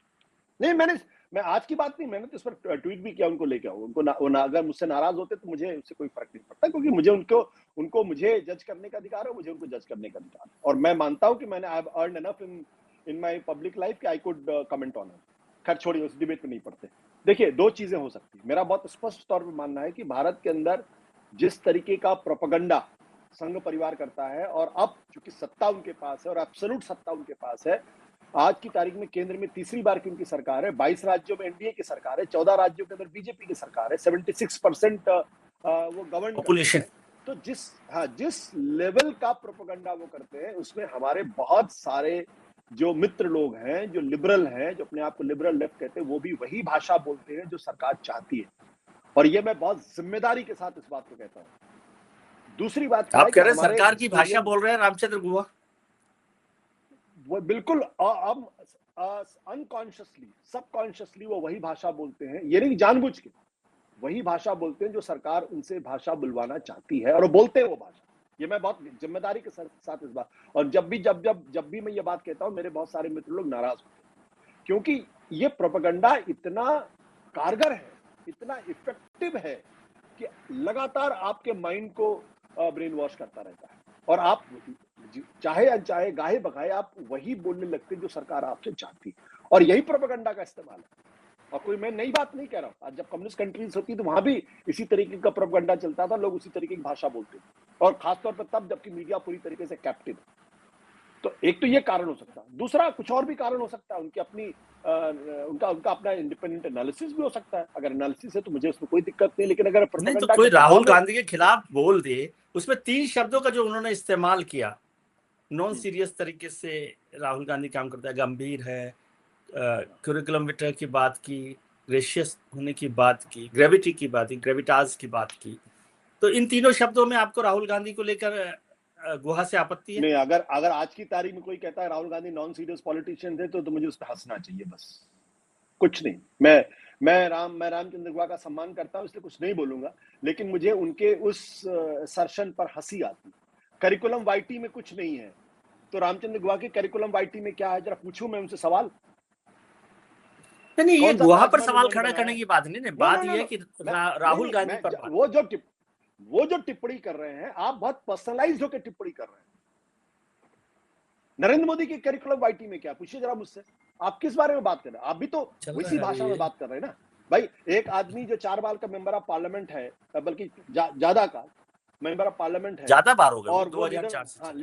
नहीं, मैं आज की बात नहीं, मैंने तो इस पर ट्वीट भी किया उनको लेके आओ। अगर मुझसे नाराज होते तो मुझे उससे कोई फर्क नहीं पड़ता, क्योंकि मुझे उनको मुझे जज करने का अधिकार है, मुझे उनको जज करने का अधिकार है। और मैं मानता हूं कि मैंने I have earned enough in my public life कि I could comment on it. खैर छोड़िए, उस डिबेट में नहीं पड़ते। देखिए, दो चीजें हो सकती है। मेरा बहुत स्पष्ट तौर पर मानना है कि भारत के अंदर जिस तरीके का प्रोपेगेंडा संघ परिवार करता है, और अब चूंकि सत्ता उनके पास है और एब्सोल्यूट सत्ता उनके पास है, आज की तारीख में केंद्र में तीसरी बार की उनकी सरकार है, 22 राज्यों में एनडीए की सरकार है, 14 राज्यों के अंदर बीजेपी की सरकार है, 76% वो गवर्न पॉपुलेशन। तो जिस लेवल का प्रोपेगेंडा वो करते हैं, उसमें हमारे बहुत सारे जो मित्र लोग हैं, जो लिबरल हैं, जो अपने आप को लिबरल लेफ्ट कहते हैं, वो भी वही भाषा बोलते हैं जो सरकार चाहती है। और ये मैं बहुत जिम्मेदारी के साथ इस बात को कहता हूं। दूसरी बात, आप कह रहे हैं सरकार की भाषा बोल रहे हैं रामचंद्र गुहा? वो बिल्कुल अनकॉन्शियसली, सबकॉन्शियसली वो वही भाषा बोलते हैं। ये नहीं जानबूझ के, वही भाषा बोलते हैं जो सरकार उनसे भाषा बुलवाना चाहती है, और वो बोलते हैं वो भाषा। ये मैं बहुत जिम्मेदारी के साथ इस बात, और जब भी मैं ये बात कहता हूं, मेरे बहुत सारे मित्र लोग नाराज होते हैं। क्योंकि ये प्रोपेगेंडा इतना कारगर है, इतना इफेक्टिव है कि लगातार आपके माइंड को ब्रेन वॉश करता रहता है और आप चाहे अनचाहे, गाहे बगाहे आप वही बोलने लगते हैं जो सरकार आपसे चाहती है, और यही प्रोपेगेंडा का इस्तेमाल है। और कोई मैं नई बात नहीं कह रहा हूं, आज जब कम्युनिस्ट कंट्रीज होती तो वहां भी इसी तरीके का प्रोपेगेंडा चलता था, लोग उसी तरीके की भाषा बोलते थे, और खासतौर पर तब जबकि मीडिया पूरी तरीके से कैप्टिव। तो एक तो ये कारण हो सकता है, दूसरा कुछ और भी कारण हो सकता है, उनकी अपनी उनका अपना इंडिपेंडेंट एनालिसिस भी हो सकता है। अगर एनालिसिस है तो मुझे उसमें कोई दिक्कत नहीं, लेकिन अगर नहीं तो प्रोपेगेंडा कोई के दबाव राहुल में गांधी के खिलाफ बोल दे, उसमें 3 शब्दों का जो उन्होंने इस्तेमाल किया, नॉन सीरियस तरीके से राहुल गांधी काम करता है, गंभीर है, करिकुलम विटर की बात की, ग्रेशियस होने की बात की, ग्रेविटी की बात की, ग्रेविटाज की बात की, तो इन तीनों शब्दों में आपको राहुल गांधी को लेकर गुहा से आपत्ति है? नहीं, अगर आज की तारीख में कोई कहता है Rahul Gandhi non serious politician थे तो मुझे उस पर हंसना चाहिए, बस, कुछ नहीं। मैं रामचंद्र गुहा का सम्मान करता हूं, इसलिए कुछ नहीं बोलूंगा, लेकिन मुझे उनके उस सर्शन पर हंसी आती। करिकुलम वाइटी में कुछ नहीं है, तो रामचंद्र गुहा के करिकुलम वाइटी में क्या है, जरा पूछूं मैं उनसे सवाल। नहीं, ये कौन सा गुहा पर ताजमहल सवाल उन्होंने खड़ा बनाया? करने की बात नहीं, नो बात नो नो यह है नो कि नहीं राहुल नहीं गांधी मैं पर बात। वो जो टिप्पणी कर रहे हैं, आप बहुत पर्सनलाइज्ड होकर टिप्पणी कर रहे हैं। नरेंद्र मोदी के करिकुलम वाइटी में क्या, पूछिए जरा मुझसे, आप किस बारे में बात कर रहे हैं? आप भी तो चल इसी रहा है भाषा में ये। बात कर रहे हैं ना भाई। एक आदमी जो 4 बार का मेंबर ऑफ पार्लियामेंट है, बल्कि ज्यादा का मेंबर ऑफ पार्लियामेंट है, ज्यादा बार हो गए, वो और वो 2004 से चल।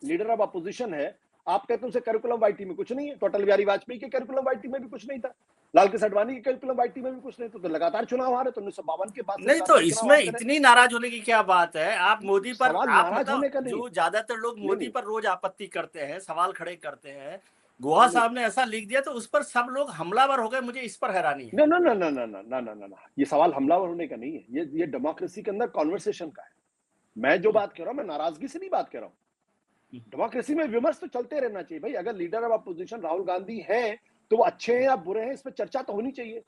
लीडर ऑफ अपोजिशन है, आप कहते हैं उसे करिकुलम वाइटी में कुछ नहीं है? तो अटल बिहारी वाजपेयी के करिकुलम वाइटी में भी कुछ नहीं था, लाल कृष्ण आडवाणी के करिकुलम वाइटी में भी कुछ नहीं था, तो लगातार चुनाव हारे, तो 1952 के बाद से नहीं तो लगातार चुनाव इसमें हारते रहे। इतनी नाराज होने की क्या बात है? आप मोदी पर, सवाल आप नाराज मतलब होने का नहीं है। जो ज्यादातर लोग नहीं मोदी नहीं पर रोज आपत्ति करते हैं, सवाल खड़े करते हैं, गुहा नहीं साहब ने ऐसा लिख दिया तो उस पर सब लोग हमलावर हो गए, मुझे इस पर हैरानी है। ना ना ना ना ना ना ना ना ना ना, ये सवाल हमलावर होने का नहीं है, ये डेमोक्रेसी के अंदर कॉन्वर्सेशन का है। मैं जो बात कर रहा हूँ, मैं नाराजगी से नहीं बात कर रहा हूँ। डेमोक्रेसी में विमर्श तो चलते रहना चाहिए भाई। अगर leader of opposition Rahul Gandhi हैं तो वो अच्छे हैं या बुरे हैं, इस पर चर्चा तो होनी चाहिए।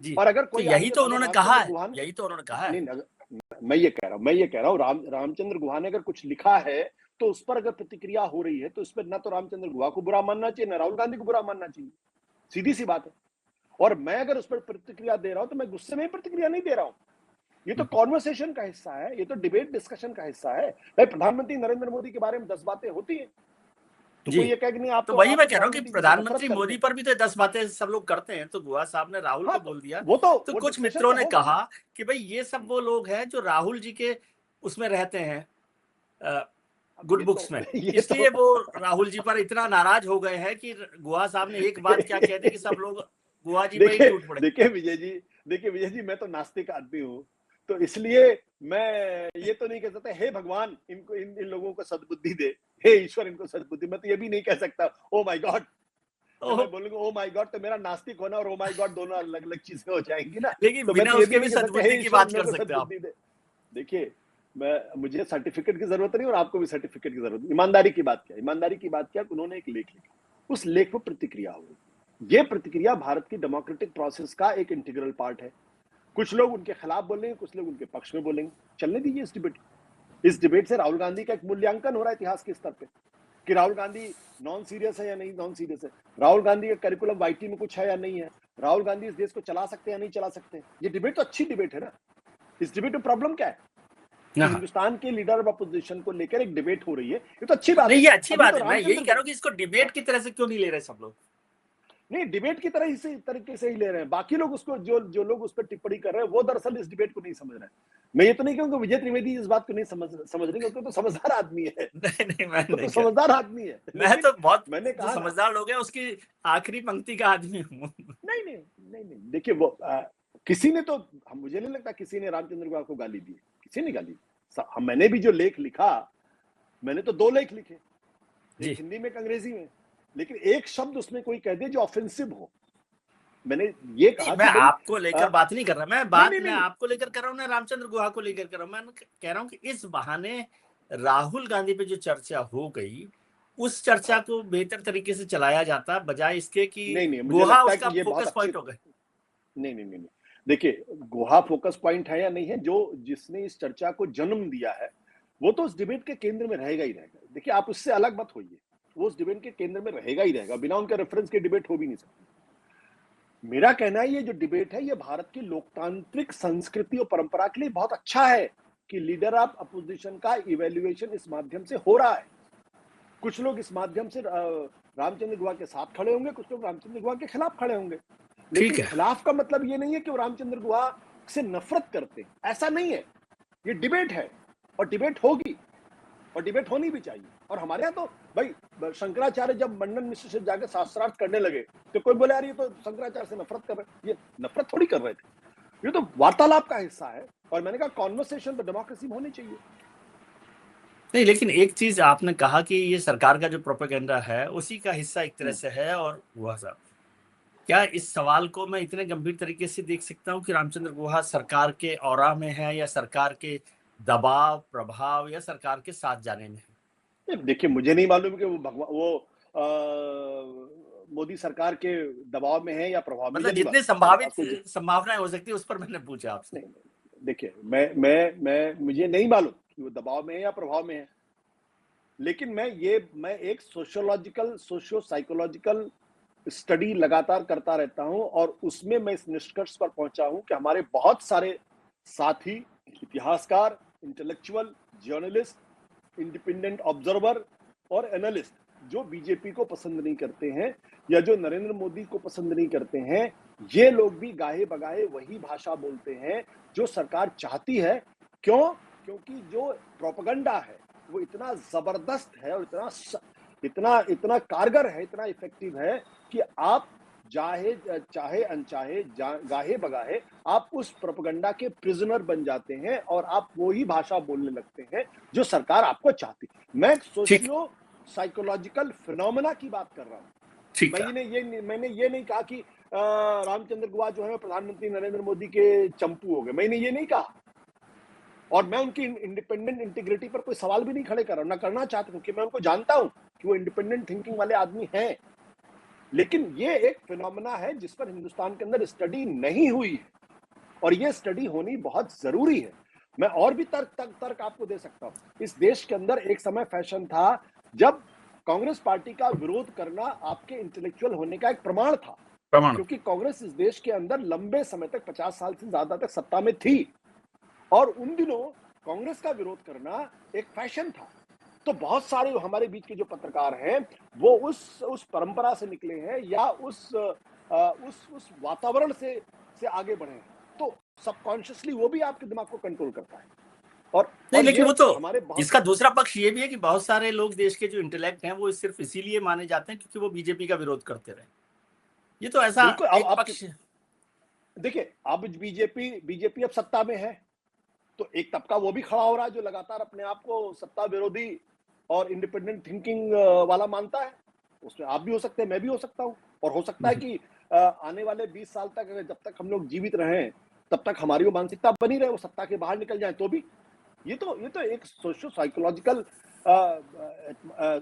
जी, और अगर तो कोई यही आदमी, तो अगर उन्होंने कहा रामचंद्र है, गुहा यही तो उन्होंने कहा है। नहीं, मैं ये कह रहा हूँ रामचंद्र गुहा ने अगर कुछ लिखा है तो उस पर अगर प्रतिक्रिया हो रही है तो इस पर ना तो रामचंद्र गुहा को बुरा मानना चाहिए, ना राहुल गांधी को बुरा मानना चाहिए, सीधी सी बात है। और मैं अगर उस पर प्रतिक्रिया दे रहा हूं तो मैं गुस्से में प्रतिक्रिया नहीं दे रहा हूं, ये तो कॉन्वर्सेशन का हिस्सा है, ये तो डिबेट डिस्कशन का हिस्सा है भाई। प्रधानमंत्री नरेंद्र मोदी के बारे में 10 बातें होती है, तो जी, कोई ये कहे कि नहीं आप तो तो वही मैं कह रहा हूँ कि प्रधानमंत्री जी से नफरत प्रधानमंत्री करते मोदी हैं। पर भी तो 10 बातें सब लोग करते हैं, तो गुहा साहब ने राहुल हाँ, को बोल दिया। तो तो वो कुछ डिस्कशन मित्रों तो ने होगा ना। कहा कि भाई ये सब वो लोग हैं जो राहुल जी के उसमें रहते हैं, अब गुड बुक्स में, ये इसलिए तो वो राहुल जी पर इतना नाराज हो गए हैं कि गुहा साहब ने एक बात क्या कह दी कि सब लोग गुहा जी पर ही टूट पड़े। देखिए विजय जी, मैं तो नास्तिक आदमी हूँ, तो इसलिए मैं ये तो नहीं कह सकता हे भगवान इनको इन लोगों को सद्बुद्धि दे, हे ईश्वर इनको सद्बुद्धि। मैं तो ये भी नहीं कह सकता ओ माय गॉड। जब मैं बोलूंगा ओ माय गॉड तो मेरा नास्तिक होना और ओ माय गॉड दोनों अलग अलग चीजें हो जाएंगी ना। लेकिन तो मैं बिना तो ये भी उसके नहीं भी कह सकता हे सद्बुद्धि की ईश्वर बात मेरे कर को सकते हो आप। सद्बुद्धि दे। देखिए, मुझे सर्टिफिकेट की जरूरत नहीं और आपको भी सर्टिफिकेट की जरूरत नहीं। ईमानदारी की बात क्या, उन्होंने एक लेख लिखा, उस लेख पर प्रतिक्रिया हुई। ये प्रतिक्रिया भारत की डेमोक्रेटिक प्रोसेस का एक इंटीग्रल पार्ट है। कुछ लोग उनके खिलाफ बोलेंगे, कुछ लोग उनके पक्ष में बोलेंगे, चलने दीजिए इस डिबेट से राहुल गांधी का एक मूल्यांकन हो रहा है इतिहास के स्तर पे कि राहुल गांधी नॉन सीरियस है या नहीं नॉन सीरियस है, राहुल गांधी का करिकुलम वाइटी में कुछ है या नहीं है, राहुल गांधी इस देश को चला सकते हैं या नहीं चला सकते। ये डिबेट तो अच्छी डिबेट है ना। इस डिबेट में प्रॉब्लम क्या है कि हाँ, हिंदुस्तान के लीडर ऑफ अपोजिशन को लेकर एक डिबेट हो रही है, ये तो अच्छी बात नहीं है। ये अच्छी अभी बात तो है, मैं यही कह रामचंद्र रहा हूँ कि इसको डिबेट की तरह से क्यों नहीं ले रहे सब लोग। नहीं, डिबेट की तरह इसी तरीके से ही ले रहे हैं। बाकी लोग उसको जो लोग उस पर टिप्पणी कर रहे हैं वो दरअसल इस डिबेट को नहीं समझ रहे हैं। मैं ये तो नहीं कहूंगा विजय त्रिवेदी इस बात को नहीं समझ रहे, क्योंकि तो समझदार आदमी है। नहीं नहीं, मैं वो नहीं तो कह समझदार आदमी है, रहा, मैं लेकिन तो बहुत मैंने जो कहा ना, समझदार लोग हैं उसकी आखिरी पंक्ति का आदमी हूँ। नहीं नहीं नहीं नहीं, देखिए वो किसी ने तो, मुझे नहीं लगता किसी ने रामचंद्र गुहा को गाली दी, किसी ने गाली मैंने भी जो लेख लिखा, मैंने तो 2 लेख लिखे, एक जी, हिंदी में एक अंग्रेजी में, लेकिन एक शब्द उसमें कोई कह दे जो ऑफेंसिव हो। मैंने ये नहीं कहा मैं कि भाई आपको लेकर बात नहीं कर रहा, मैं नहीं बात नहीं मैं नहीं आपको लेकर कर रहा हूँ ना, रामचंद्र गुहा को लेकर कर रहा हूँ। मैं कह रहा हूँ कि इस बहाने राहुल गांधी पे जो चर्चा हो गई, उस चर्चा हाँ, को बेहतर तरीके से चलाया जाता बजाय इसके कि नहीं नहीं, मुझे गुहा लगता है उसका कि ये बहुत फोकस अच्छी, पॉइंट हो गए। नहीं नहीं नहीं नहीं, देखिए गुहा फोकस पॉइंट है या नहीं है, जो जिसने इस चर्चा को जन्म दिया है वो तो उस डिबेट के केंद्र में रहेगा ही रहेगा। देखिए आप उससे अलग मत होइए, वो उस डिबेट के केंद्र में रहेगा ही रहेगा, बिना उनके रेफरेंस के डिबेट हो भी नहीं सकती। मेरा कहना है ये जो डिबेट है ये भारत की लोकतांत्रिक संस्कृति और परंपरा के लिए बहुत अच्छा है कि लीडर ऑफ अपोजिशन का इवैल्यूएशन इस माध्यम से हो रहा है। कुछ लोग इस माध्यम से रामचंद्र गुहा के साथ खड़े होंगे, कुछ लोग रामचंद्र गुहा के खिलाफ खड़े होंगे, लेकिन ठीक है। खिलाफ का मतलब ये नहीं है कि वो रामचंद्र गुहा से नफरत करते हैं, ऐसा नहीं है। ये डिबेट है और डिबेट होगी और डिबेट होनी भी चाहिए। और हमारे यहाँ तो भाई शंकराचार्य जब मंडन मिश्र से जाकर शास्त्रार्थ करने लगे तो कोई बोले यार ये तो शंकराचार्य से नफरत कर रहे, ये नफरत थोड़ी कर रहे थे, ये तो वार्तालाप का हिस्सा है। और मैंने कहा कॉन्वर्सेशन तो डेमोक्रेसी में होनी चाहिए। नहीं, लेकिन एक चीज आपने कहा कि ये सरकार का जो प्रोपेगेंडा है उसी का हिस्सा एक तरह से है, और गुहा साहब, क्या इस सवाल को मैं इतने गंभीर तरीके से देख सकता हूँ कि रामचंद्र गुहा सरकार के औरा में है, या सरकार के दबाव प्रभाव, या सरकार के साथ जाने में है? देखिए मुझे नहीं मालूम कि वो मोदी सरकार के दबाव में है या प्रभाव में, मतलब मुझे नहीं जितने मालूम। संभावित संभावनाएं हो सकती है उस पर मैंने पूछा आपसे। नहीं, देखिए मैं मुझे नहीं मालूम कि वो दबाव में है या प्रभाव में है, लेकिन मैं एक सोशियोलॉजिकल सोशियो साइकोलॉजिकल स्टडी लगातार करता रहता हूं और उसमें मैं इस निष्कर्ष पर पहुंचा हूं कि हमारे बहुत सारे साथी, इतिहासकार, इंटेलेक्चुअल, जर्नलिस्ट, इंडिपेंडेंट ऑब्जर्वर और एनालिस्ट जो बीजेपी को पसंद नहीं करते हैं या जो नरेंद्र मोदी को पसंद नहीं करते हैं, ये लोग भी गाहे बगाहे वही भाषा बोलते हैं जो सरकार चाहती है। क्यों? क्योंकि जो प्रोपेगेंडा है वो इतना जबरदस्त है और इतना इतना कारगर है, इतना इफेक्टिव है कि आप चाहे अनचाहे गाहे बगाहे आप उस प्रोपेगेंडा के प्रिजनर बन जाते हैं और आप वो ही भाषा बोलने लगते हैं जो सरकार आपको चाहती। मैं सोशियो साइकोलॉजिकल फिनोमेना की बात कर रहा हूं। मैंने ये नहीं कहा कि रामचंद्र गुहा जो है प्रधानमंत्री नरेंद्र मोदी के चंपू हो गए, मैंने ये नहीं कहा। और मैं उनकी इंडिपेंडेंट इंटीग्रिटी पर कोई सवाल भी नहीं खड़े कर रहा हूं, ना करना चाहता हूं, क्योंकि मैं उनको जानता हूं कि वो इंडिपेंडेंट थिंकिंग वाले आदमी हैं। लेकिन ये एक फिनोमेना है जिस पर हिंदुस्तान के अंदर स्टडी नहीं हुई है और ये स्टडी होनी बहुत जरूरी है। मैं और भी तर्क आपको दे सकता हूं। इस देश के अंदर एक समय फैशन था जब कांग्रेस पार्टी का विरोध करना आपके इंटेलेक्चुअल होने का एक प्रमाण था, क्योंकि कांग्रेस इस देश के अंदर लंबे समय तक 50 साल से ज्यादा तक सत्ता में थी और उन दिनों कांग्रेस का विरोध करना एक फैशन था। तो बहुत सारे हमारे बीच के जो पत्रकार हैं वो उस परंपरा से निकले हैं या उस वातावरण से आगे बढ़े हैं, तो सबकॉन्शियसली वो भी आपके दिमाग को कंट्रोल करता है। और नहीं, लेकिन वो तो हमारे इसका दूसरा पक्ष ये भी है कि बहुत सारे लोग देश के जो इंटेलेक्ट हैं वो सिर्फ इसीलिए माने जाते हैं क्योंकि वो बीजेपी का विरोध करते रहे। ये तो ऐसा एक पक्ष है। देखिए अब बीजेपी अब सत्ता में है तो एक तबका वो भी खड़ा हो रहा है जो लगातार अपने आप को सत्ता विरोधी और इंडिपेंडेंट थिंकिंग वाला मानता है। उसमें आप भी हो सकते हैं, मैं भी हो सकता हूं, और हो सकता है कि आने वाले 20 साल तक जब तक हम लोग जीवित रहें तब तक हमारी वो मानसिकता बनी रहे, वो सत्ता के बाहर निकल जाए तो भी। ये तो एक सोशो साइकोलॉजिकल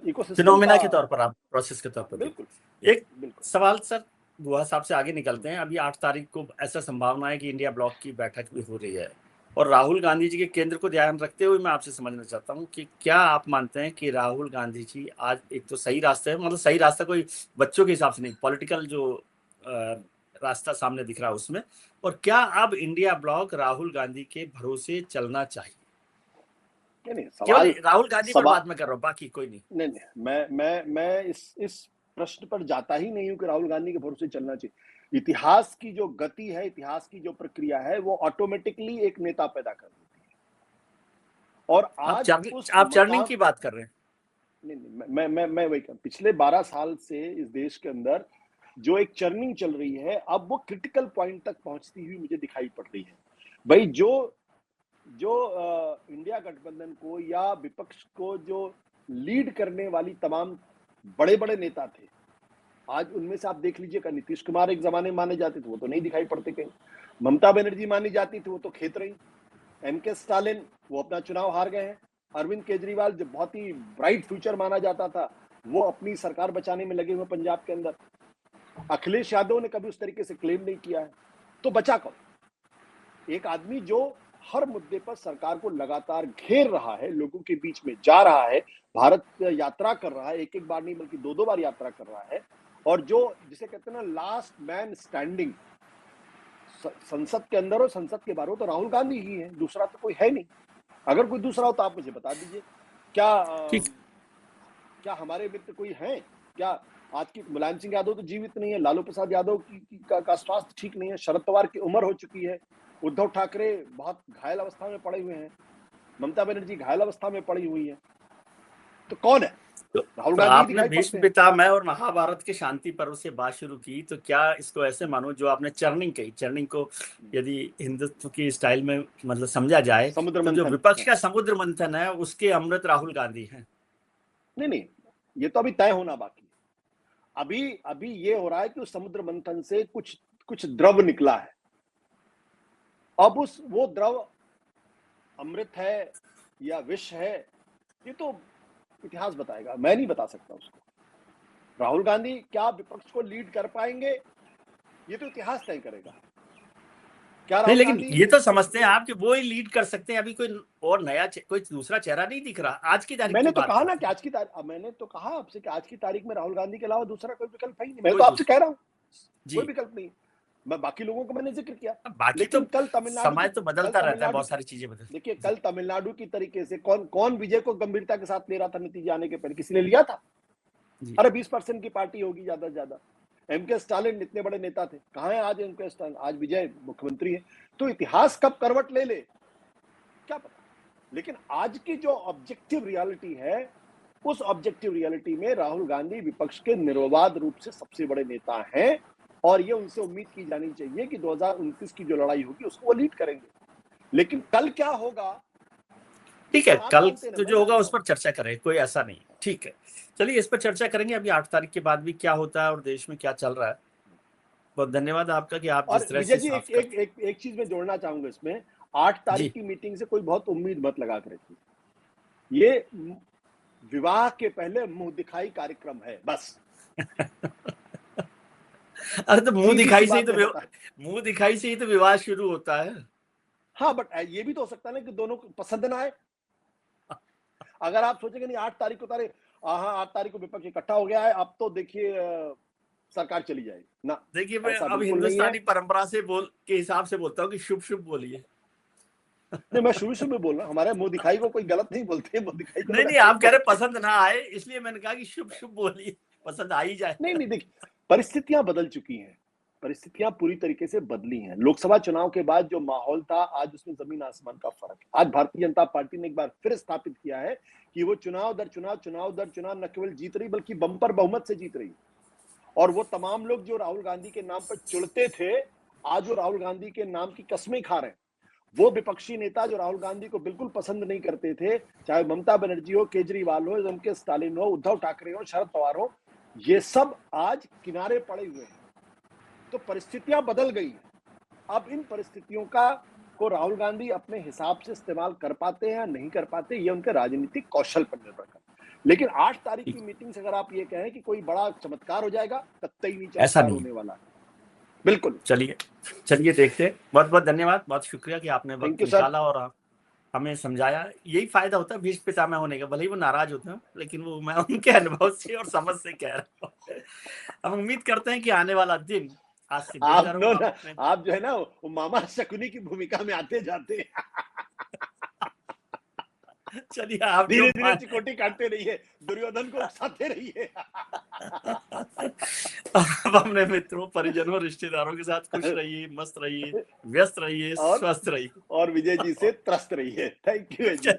इकोसिस्टम फिनोमेना के तौर पर, आप प्रोसेस के तौर पर। बिल्कुल। एक सवाल सर गुहा साहब से आगे निकलते हैं। अभी 8 तारीख को ऐसा संभावना है कि इंडिया ब्लॉक की बैठक भी हो रही है और राहुल गांधी जी के केंद्र को ध्यान रखते हुए मैं आपसे समझना चाहता हूं कि क्या आप मानते हैं कि राहुल गांधी जी आज एक तो सही रास्ते है, मतलब सही रास्ता कोई बच्चों के हिसाब से नहीं, पॉलिटिकल जो रास्ता सामने दिख रहा है उसमें, और क्या अब इंडिया ब्लॉक राहुल गांधी के भरोसे चलना चाहिए? नहीं, केवल राहुल गांधी पर बात मैं कर रहा हूँ, बाकी कोई नहीं। नहीं, मैं इस प्रश्न पर जाता ही नहीं हूं कि राहुल गांधी के भरोसे चलना चाहिए। इतिहास की जो गति है, इतिहास की जो प्रक्रिया है वो ऑटोमेटिकली एक नेता पैदा कर देती है। और आज आप चर्निंग की बात कर रहे हैं। नहीं, मैं वही कर, पिछले 12 साल से इस देश के अंदर जो एक चर्निंग चल रही है अब वो क्रिटिकल पॉइंट तक पहुंचती हुई मुझे दिखाई पड़ रही है। भाई जो इंडिया गठबंधन को या विपक्ष को जो लीड करने वाली तमाम बड़े बड़े नेता थे, आज उनमें से आप देख लीजिएगा, नीतीश कुमार एक जमाने में माने जाते थे, वो तो नहीं दिखाई पड़ते कहीं। ममता बनर्जी मानी जाती थी, वो तो खेत रही। एमके स्टालिन वो अपना चुनाव हार गए हैं। अरविंद केजरीवाल जो बहुत ही ब्राइट फ्यूचर माना जाता था वो अपनी सरकार बचाने में लगे हुए पंजाब के अंदर। अखिलेश यादव ने कभी उस तरीके से क्लेम नहीं किया है, तो बचा कौन? एक आदमी जो हर मुद्दे पर सरकार को लगातार घेर रहा है, लोगों के बीच में जा रहा है, भारत यात्रा कर रहा है, एक-एक बार नहीं बल्कि 2-2 बार यात्रा कर रहा है, और जो जिसे कहते हैं ना लास्ट मैन स्टैंडिंग संसद के अंदर और संसद के बाहर हो तो राहुल गांधी ही है, दूसरा तो कोई है नहीं। अगर कोई दूसरा हो तो आप मुझे बता दीजिए। क्या ठीक। क्या हमारे मित्र कोई हैं? क्या आज की मुलायम सिंह यादव तो जीवित नहीं है, लालू प्रसाद यादव का स्वास्थ्य ठीक नहीं है, शरद पवार की उम्र हो चुकी है, उद्धव ठाकरे बहुत घायल अवस्था में पड़े हुए हैं, ममता बनर्जी घायल अवस्था में पड़ी हुई है, तो कौन है? राहुल तो गांधी आपने दिखाई भीष्म पड़ते हैं। पितामह और महाभारत के शांति पर्व से बात शुरू की, तो क्या इसको ऐसे मानो जो आपने चर्निंग कही, चर्निंग को यदि हिंदुत्व की स्टाइल में मतलब समझा जाए समुद्र तो जो मंथन। विपक्ष का समुद्र मंथन है उसके अमृत राहुल गांधी हैं। नहीं, ये तो अभी तय होना बाकी है। अभी ये हो रहा है कि उस समुद्र मंथन से कुछ द्रव निकला है। अब वो द्रव अमृत है या विष है, ये तो इतिहास बताएगा, मैं नहीं बता सकता उसको। राहुल गांधी क्या विपक्ष को लीड कर पाएंगे, ये तो इतिहास तय करेगा। क्या नहीं, राहुल लेकिन गांधी ये तो समझते हैं आप कि वो ही लीड कर सकते हैं, अभी कोई और नया कोई दूसरा चेहरा नहीं दिख रहा आज की तारीख की मैंने तो बात कहा ना करते कि हैं। मैंने तो कहा आपसे कि आज की तारीख में राहुल गांधी के अलावा दूसरा कोई विकल्प है ही नहीं। मैं कोई तो आपसे दूसरा कह रहा हूं जी, कोई विकल्प नहीं। मैं बाकी लोगों को मैंने जिक्र किया, बाकी तो लेकिन कल तमिलनाडु समय की तो बदलता रहता है, बहुत सारी चीजें बदल। देखिए जी कल तमिलनाडु की तरीके से कौन विजय को गंभीरता के साथ ले रहा था नतीजे आने के पहले? किसी ने लिया था? जी। अरे 20% की पार्टी होगी ज्यादा से ज्यादा। एमके स्टालिन इतने बड़े नेता थे, कहां है आज एमके स्टालिन? आज विजय मुख्यमंत्री है। तो इतिहास कब करवट ले ले क्या पता, लेकिन आज की जो ऑब्जेक्टिव रियलिटी है, उस ऑब्जेक्टिव रियलिटी में राहुल गांधी विपक्ष के निर्विवाद रूप से सबसे बड़े नेता हैं, और ये उनसे उम्मीद की जानी चाहिए कि 2029 की जो लड़ाई होगी उसको वो लीड करेंगे। लेकिन कल क्या होगा, ठीक है, तो आप कल जानते हैं ना, तो मैं जो होगा जानता उस पर चर्चा करें, कोई ऐसा नहीं। ठीक है, चलिए इस पर चर्चा करेंगे अभी 8 तारीख के बाद भी क्या होता है और देश में क्या चल रहा है। बहुत धन्यवाद आपका कि आप और जिस तरह विजय से जी साफ करते एक चीज मैं जोड़ना चाहूंगा इसमें। 8 हैं। तारीख जी की मीटिंग से कोई बहुत उम्मीद मत लगा कर रखिए। ये विवाह के पहले मुंह दिखाई कार्यक्रम है बस। अरे तो सीधी सी बात मैं बता, मुंह दिखाई से ही तो विवाद शुरू होता है। हाँ बट ये भी तो हो सकता है ना कि दोनों को पसंद ना आए। अगर आप सोचेंगे नहीं 8 तारीख को हाँ 8 तारीख को विपक्ष इकट्ठा हो गया है, अब तो देखिए सरकार चली जाएगी ना, देखिए, मैं ऐसा अब बिल्कुल नहीं है। हिंदुस्तानी परंपरा से के हिसाब से बोलता हूँ कि शुभ शुभ बोलिए। नहीं, मैं शुरू में बोल रहा हूँ, हमारे मुंह दिखाई को कोई गलत नहीं बोलते, मुंह दिखाई को नहीं लोग नहीं, अच्छा ही आप कह रहे बोलते हैं। पसंद ना आए, इसलिए मैंने कहा कि शुभ शुभ बोलिए, पसंद आ ही जाए। नहीं देखिए, परिस्थितियां बदल चुकी हैं, परिस्थितियां पूरी तरीके से बदली हैं। लोकसभा चुनाव के बाद जो माहौल था, आज उसमें जमीन आसमान का फर्क है। आज भारतीय जनता पार्टी ने एक बार फिर स्थापित किया है कि वो चुनाव दर चुनाव न केवल जीत रही बल्कि बंपर बहुमत से जीत रही। और वो तमाम लोग जो राहुल गांधी के नाम पर चिढ़ते थे, आज वो राहुल गांधी के नाम की कस्में खा रहे हैं। वो विपक्षी नेता जो राहुल गांधी को बिल्कुल पसंद नहीं करते थे, चाहे ममता बनर्जी हो, केजरीवाल हो, एमके स्टालिन हो, उद्धव ठाकरे हो, शरद पवार हो, ये सब आज किनारे पड़े हुए हैं। तो परिस्थितियां बदल गई हैं। अब इन परिस्थितियों को राहुल गांधी अपने हिसाब से इस्तेमाल कर पाते हैं या नहीं कर पाते, ये उनके राजनीतिक कौशल पर निर्भर करता है। लेकिन 8 तारीख की मीटिंग से अगर आप ये कहें कि कोई बड़ा चमत्कार हो जाएगा, कतई नहीं ऐसा चमत्कार नहीं होने वाला। बिल्कुल। चलिए देखते हैं। बहुत बहुत धन्यवाद, बहुत शुक्रिया कि आपने वक्त निकाला और हमें समझाया। यही फायदा होता है भीष्म पितामह होने का, भले ही वो नाराज होते हैं, लेकिन वो मैं उनके अनुभव से और समझ से कह रहा हूँ। हम उम्मीद करते हैं कि आने वाला दिन आज से बेहतर हो। आप जो है ना वो मामा शकुनी की भूमिका में आते जाते चलिए आप धीरे धीरे चिकोटी काटते रहिए, दुर्योधन को उकसाते रहिए। आप अपने मित्रों, परिजनों, रिश्तेदारों के साथ खुश रहिए, मस्त रहिए, व्यस्त रहिए, स्वस्थ रहिए और विजय जी से त्रस्त रहिए। Thank you.